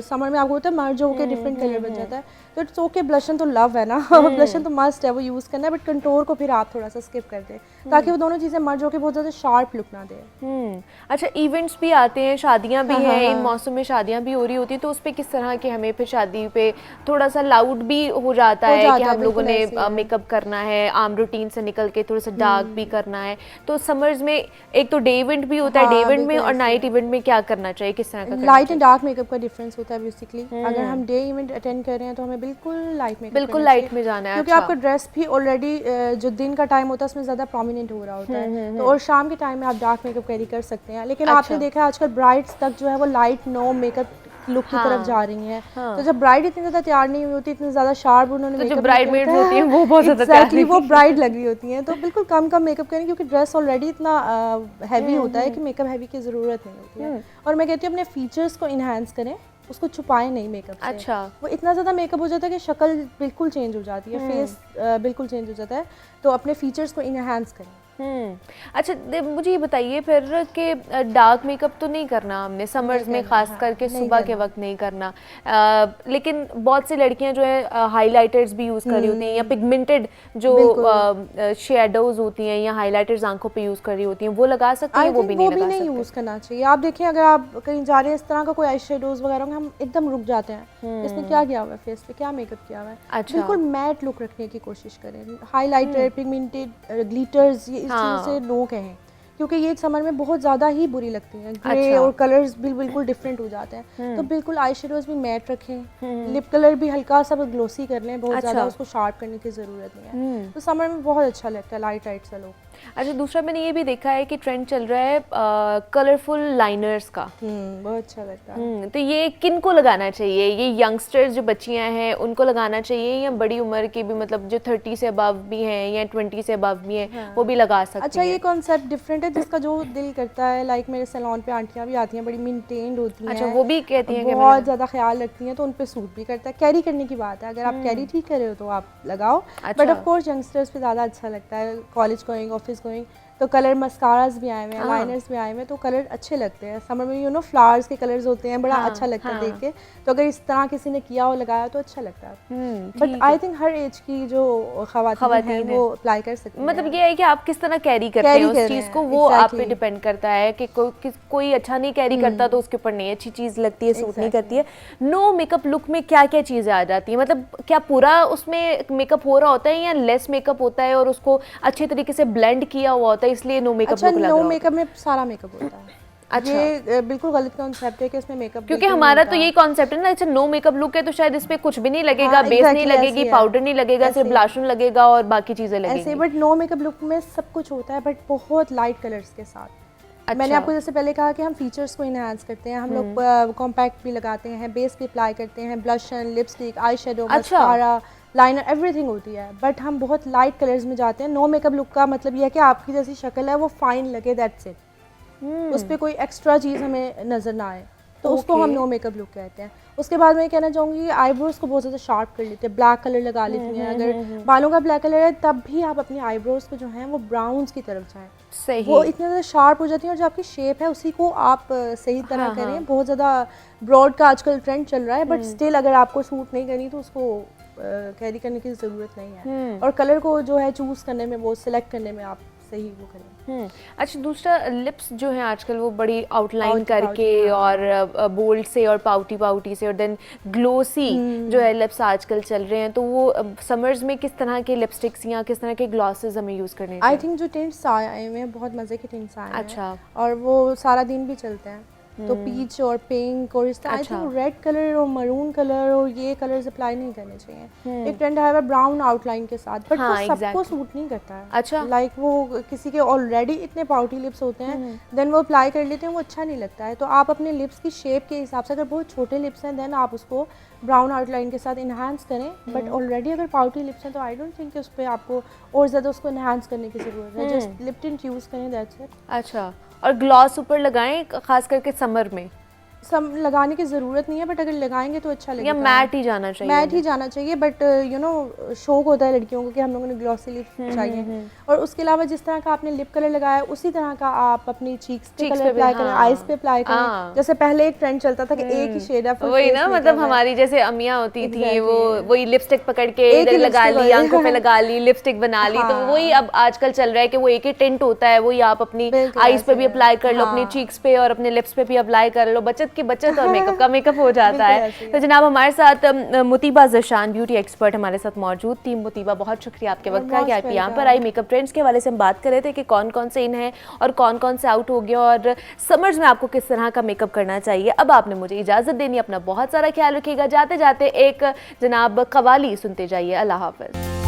समर में आपको होता है मर्ज होकर डिफरेंट कलर बन जाता है। तो इट्स ओके, ब्लशन तो लव है ना, ब्लशन तो मस्ट है, वो यूज़ करना है, बट कंटूर को फिर आप थोड़ा सा स्किप कर दें ताकि वो दोनों चीज़ें मर्ज होकर बहुत ज़्यादा शार्प लुक ना दे। अच्छा, इवेंट्स भी आते हैं, शादियां भी हैं, इन मौसम में शादियां भी हो रही होती हैं, तो उस पे किस तरह के हमें फिर शादी पे थोड़ा सा लाउड भी हो जाता है कि हम लोगों ने मेकअप करना है, आम रूटीन से निकल के थोड़ा सा डार्क भी करना है। तो समर्स में एक तो डे इवेंट भी होता है, डे इवेंट में और नाइट इवेंट में क्या करना चाहिए, किस तरह का? लाइट एंड डार्क मेकअप का डिफरेंस होता है बेसिकली। अगर हम डे इवेंट अटेंड कर रहे हैं तो हमें बिल्कुल लाइट मेकअप, बिल्कुल लाइट में जाना है, क्योंकि आपका ड्रेस भी ऑलरेडी जो दिन का टाइम होता है उसमें ज़्यादा प्रोमिनेंट हो रहा होता है। तो और शाम के टाइम में आप डार्क मेकअप कैरी कर सकते हैं, लेकिन आपने देखा है आजकल ब्राइड्स तक जो है वो लाइट नो मेकअप लुक की तरफ जा रही हैं। तो जब ब्राइड इतनी ज़्यादा तैयार नहीं हुई होती, इतनी ज़्यादा शार्प उन्होंने तो जो ब्राइडमेड्स होती हैं वो बहुत ज़्यादा तैयार एग्जैक्टली वो ब्राइड लग रही होती हैं। तो बिल्कुल कम मेकअप करें, क्योंकि ड्रेस ऑलरेडी इतना हैवी होता है कि मेकअप हैवी की ज़रूरत नहीं होती है। और मैं कहती हूँ अपने फीचर्स को इन्हांस करें, उसको छुपाएं नहीं मेकअप से। अच्छा, वो इतना ज़्यादा मेकअप हो जाता है कि शक्ल बिल्कुल चेंज हो जाती है, फेस बिल्कुल चेंज हो जाता है। तो अपने फीचर्स को इन्हांस करें। अच्छा, मुझे ये बताइए फिर कि डार्क मेकअप तो नहीं करना हमने समर्स में, खास करके सुबह के वक्त नहीं करना, लेकिन बहुत सी लड़कियां जो है हाइलाइटर्स भी यूज़ कर रही होती हैं, या पिगमेंटेड जो शेडोज होती हैं या हाइलाइटर्स आंखों पे यूज़ कर रही होती हैं, वो लगा सकती हैं? वो भी नहीं यूज़ करना चाहिए। आप देखिए, अगर आप कहीं जा रहे हैं, इस तरह का कोई आई शेडोज वगैरह होंगे, हम एकदम रुक जाते हैं, इसने क्या किया हुआ है फेस पे, क्या मेकअप किया हुआ है। अच्छा, बिल्कुल मैट लुक रखने की कोशिश करें। हाइलाइटर, पिगमेंटेड, ग्लिटर्स, ये इस चीज़ों से नो कहें, क्योंकि ये समर में बहुत ज़्यादा ही बुरी लगती हैं। ग्रे और कलर्स बिल्कुल डिफरेंट हो जाते हैं। तो बिल्कुल आई शेडोज भी मैट रखें, लिप कलर भी हल्का सा ग्लोसी कर लें, बहुत ज़्यादा उसको शार्प करने की ज़रूरत नहीं है। तो समर में बहुत अच्छा लगता है लाइट सा लुक। अच्छा, दूसरा मैंने ये भी देखा है कि ट्रेंड चल रहा है कलरफुल लाइनर्स का। बहुत अच्छा लगता है। तो ये किन को लगाना चाहिए? ये यंगस्टर्स जो बच्चियां हैं उनको लगाना चाहिए, या बड़ी उम्र की भी, मतलब जो 30 से अबव भी हैं या 20 से अबव भी हैं, वो भी लगा सकते हैं? अच्छा, ये कॉन्सेप्ट डिफरेंट है, जिसका जो दिल करता है। लाइक मेरे सैलून पे आंटियां भी आती हैं, बड़ी मेंटेन्ड होती हैं। अच्छा, वो भी कहती हैं कि बहुत ज़्यादा ख्याल रखती हैं, तो उन पे सूट भी करता है। कैरी करने की बात है, अगर आप कैरी ठीक कर रहे हो तो आप लगाओ, बट ऑफ कोर्स यंगस्टर्स पे ज़्यादा अच्छा लगता है, कॉलेज गोइंग, ऑफिस गोइंग। तो कलर मस्कारास भी आए हुए हैं, लाइनर्स भी आए हुए हैं, तो कलर अच्छे लगते हैं समर में। फ्लावर्स के कलर्स होते हैं, बड़ा अच्छा लगता है देख के। तो अगर इस तरह किसी ने किया और लगाया तो अच्छा लगता है। बट आई थिंक हर एज की जो खवातीन हैं वो अप्लाई कर सकती हैं। मतलब ये है कि आप किस तरह कैरी करते हैं उस चीज़ को, वो आप पे डिपेंड करता है कि कोई अच्छा नहीं कैरी करता तो उसके ऊपर नहीं अच्छी चीज़ लगती है, सूट नहीं करती है। नो मेकअप लुक में क्या क्या चीज़ें आ जाती हैं? मतलब क्या पूरा उसमें मेकअप हो रहा होता है या लेस मेकअप होता है और उसको अच्छे तरीके से ब्लेंड किया हुआ होता है, इसलिए नो मेकअप लुक लग रहा है? नो मेकअप में सारा मेकअप होता है। अच्छा, ये बिल्कुल गलत कॉन्सेप्ट है कि इसमें मेकअप, क्योंकि हमारा तो यही कॉन्सेप्ट है ना, अच्छा नो मेकअप लुक है तो शायद इस पे कुछ भी नहीं लगेगा, बेस नहीं लगेगी, पाउडर नहीं लगेगा, सिर्फ ब्लश लगेगा और बाकी चीजें लगेंगी ऐसे। बट नो मेकअप लुक में सब कुछ होता है, बट बहुत लाइट कलर्स के साथ। अच्छा। मैंने आपको जैसे पहले कहा कि हम फीचर्स को इनहांस करते हैं, हम लोग कॉम्पैक्ट भी लगाते हैं, बेस भी अप्लाई करते हैं, blush on, lipstick, eye shadow, mascara, liner, everything होती है। बट हम बहुत लाइट कलर्स में जाते हैं। नो मेकअप लुक का मतलब ये है कि आपकी जैसी शक्ल है वो फाइन लगे, दैट्स इट। उस पर कोई एक्स्ट्रा चीज़ हमें नज़र ना आए, तो उसको हम नो मेकअप लुक कहते हैं। उसके बाद मैं कहना चाहूँगी आईब्रोज को बहुत ज़्यादा शार्प कर लेते हैं, ब्लैक कलर लगा लेती हैं। अगर बालों का ब्लैक कलर है तब भी आप अपनी आईब्रोज को जो है वो ब्राउन्स की तरफ जाएं, सही। वो इतनी ज़्यादा शार्प हो जाती हैं और जो आपकी शेप है उसी को आप सही तरह करें। बहुत ज़्यादा ब्रॉड का आजकल ट्रेंड चल रहा है, बट स्टिल अगर आपको सूट नहीं करनी तो उसको कैरी करने की ज़रूरत नहीं है। और कलर को जो है चूज़ करने में, वो सिलेक्ट करने में आप सही वो करें। अच्छा, दूसरा लिप्स जो है आजकल वो बड़ी आउटलाइन करके और बोल्ड से और पाउटी से और देन ग्लोसी जो है लिप्स आजकल चल रहे हैं, तो वो समर्स में किस तरह के लिपस्टिक्स या किस तरह के ग्लॉसेस हमें यूज़ करने चाहिए? आई थिंक जो टिंट्स आए हुए हैं बहुत मज़े के टिंट्स आए हैं। अच्छा। और वो सारा दिन भी चलते हैं। तो पीच और पिंक और इस तरह आई रेड कलर और मरून कलर और ये कलर्स अप्लाई नहीं करने चाहिए। एक ट्रेंड है ब्राउन आउटलाइन के साथ, बट वो सबको सूट नहीं करता है। अच्छा, लाइक वो किसी के ऑलरेडी इतने पाउटी लिप्स होते हैं, देन वो अप्लाई कर लेते हैं, वो अच्छा नहीं लगता है। तो आप अपने लिप्स की शेप के हिसाब से, अगर बहुत छोटे लिप्स हैं देन आप उसको ब्राउन आउटलाइन के साथ इन्हांस करें, बट ऑलरेडी अगर पाउटी लिप्स हैं तो आई डोंट थिंक कि उस पर आपको और ज़्यादा उसको इन्हांस करने की ज़रूरत है। जस्ट लिप टिंट यूज़ करें, दैट्स इट। अच्छा, और ग्लॉस ऊपर लगाएं खास करके समर में? सब लगाने की ज़रूरत नहीं है, बट अगर लगाएंगे तो अच्छा लगेगा। या मैट ही जाना चाहिए? मैट ही जाना चाहिए, बट यू नो शौक होता है लड़कियों को कि हम लोगों ने ग्लॉसी लिप चाहिए। और उसके अलावा जिस तरह का आपने लिप कलर लगाया उसी तरह का आप अपनी चीक्स पे कलर अप्लाई करें, आईज पे अप्लाई करें। जैसे पहले एक ट्रेंड चलता था कि एक ही शेड है, वही ना, मतलब हमारी जैसे अम्मियाँ होती थी वो वही लिपस्टिक पकड़ के इधर लगा ली, आंखों पे लगा ली, लिपस्टिक बना ली। तो वही अब आजकल चल रहा है कि वो एक ही टिंट होता है, वही आप अपनी आईज पे भी अप्लाई कर लो, अपनी चीक्स पे और अपने लिप्स पे भी अप्लाई कर लो। बचत की बचत और मेकअप का मेकअप हो जाता है। तो जनाब हमारे साथ मुतीबा ज़शान ब्यूटी एक्सपर्ट हमारे साथ मौजूद थी। मुतीबा, बहुत शुक्रिया आपके वक्त का कि आप यहाँ पर आई। मेकअप ट्रेंड्स के हवाले से हम बात कर रहे थे कि कौन कौन से इन हैं और कौन कौन से आउट हो गए और समर्स में आपको किस तरह का मेकअप करना चाहिए। अब आपने मुझे इजाज़त देनी, अपना बहुत सारा ख्याल रखिएगा। जाते जाते एक जनाब कवाली सुनते जाइए। अल्लाह हाफ़िज़।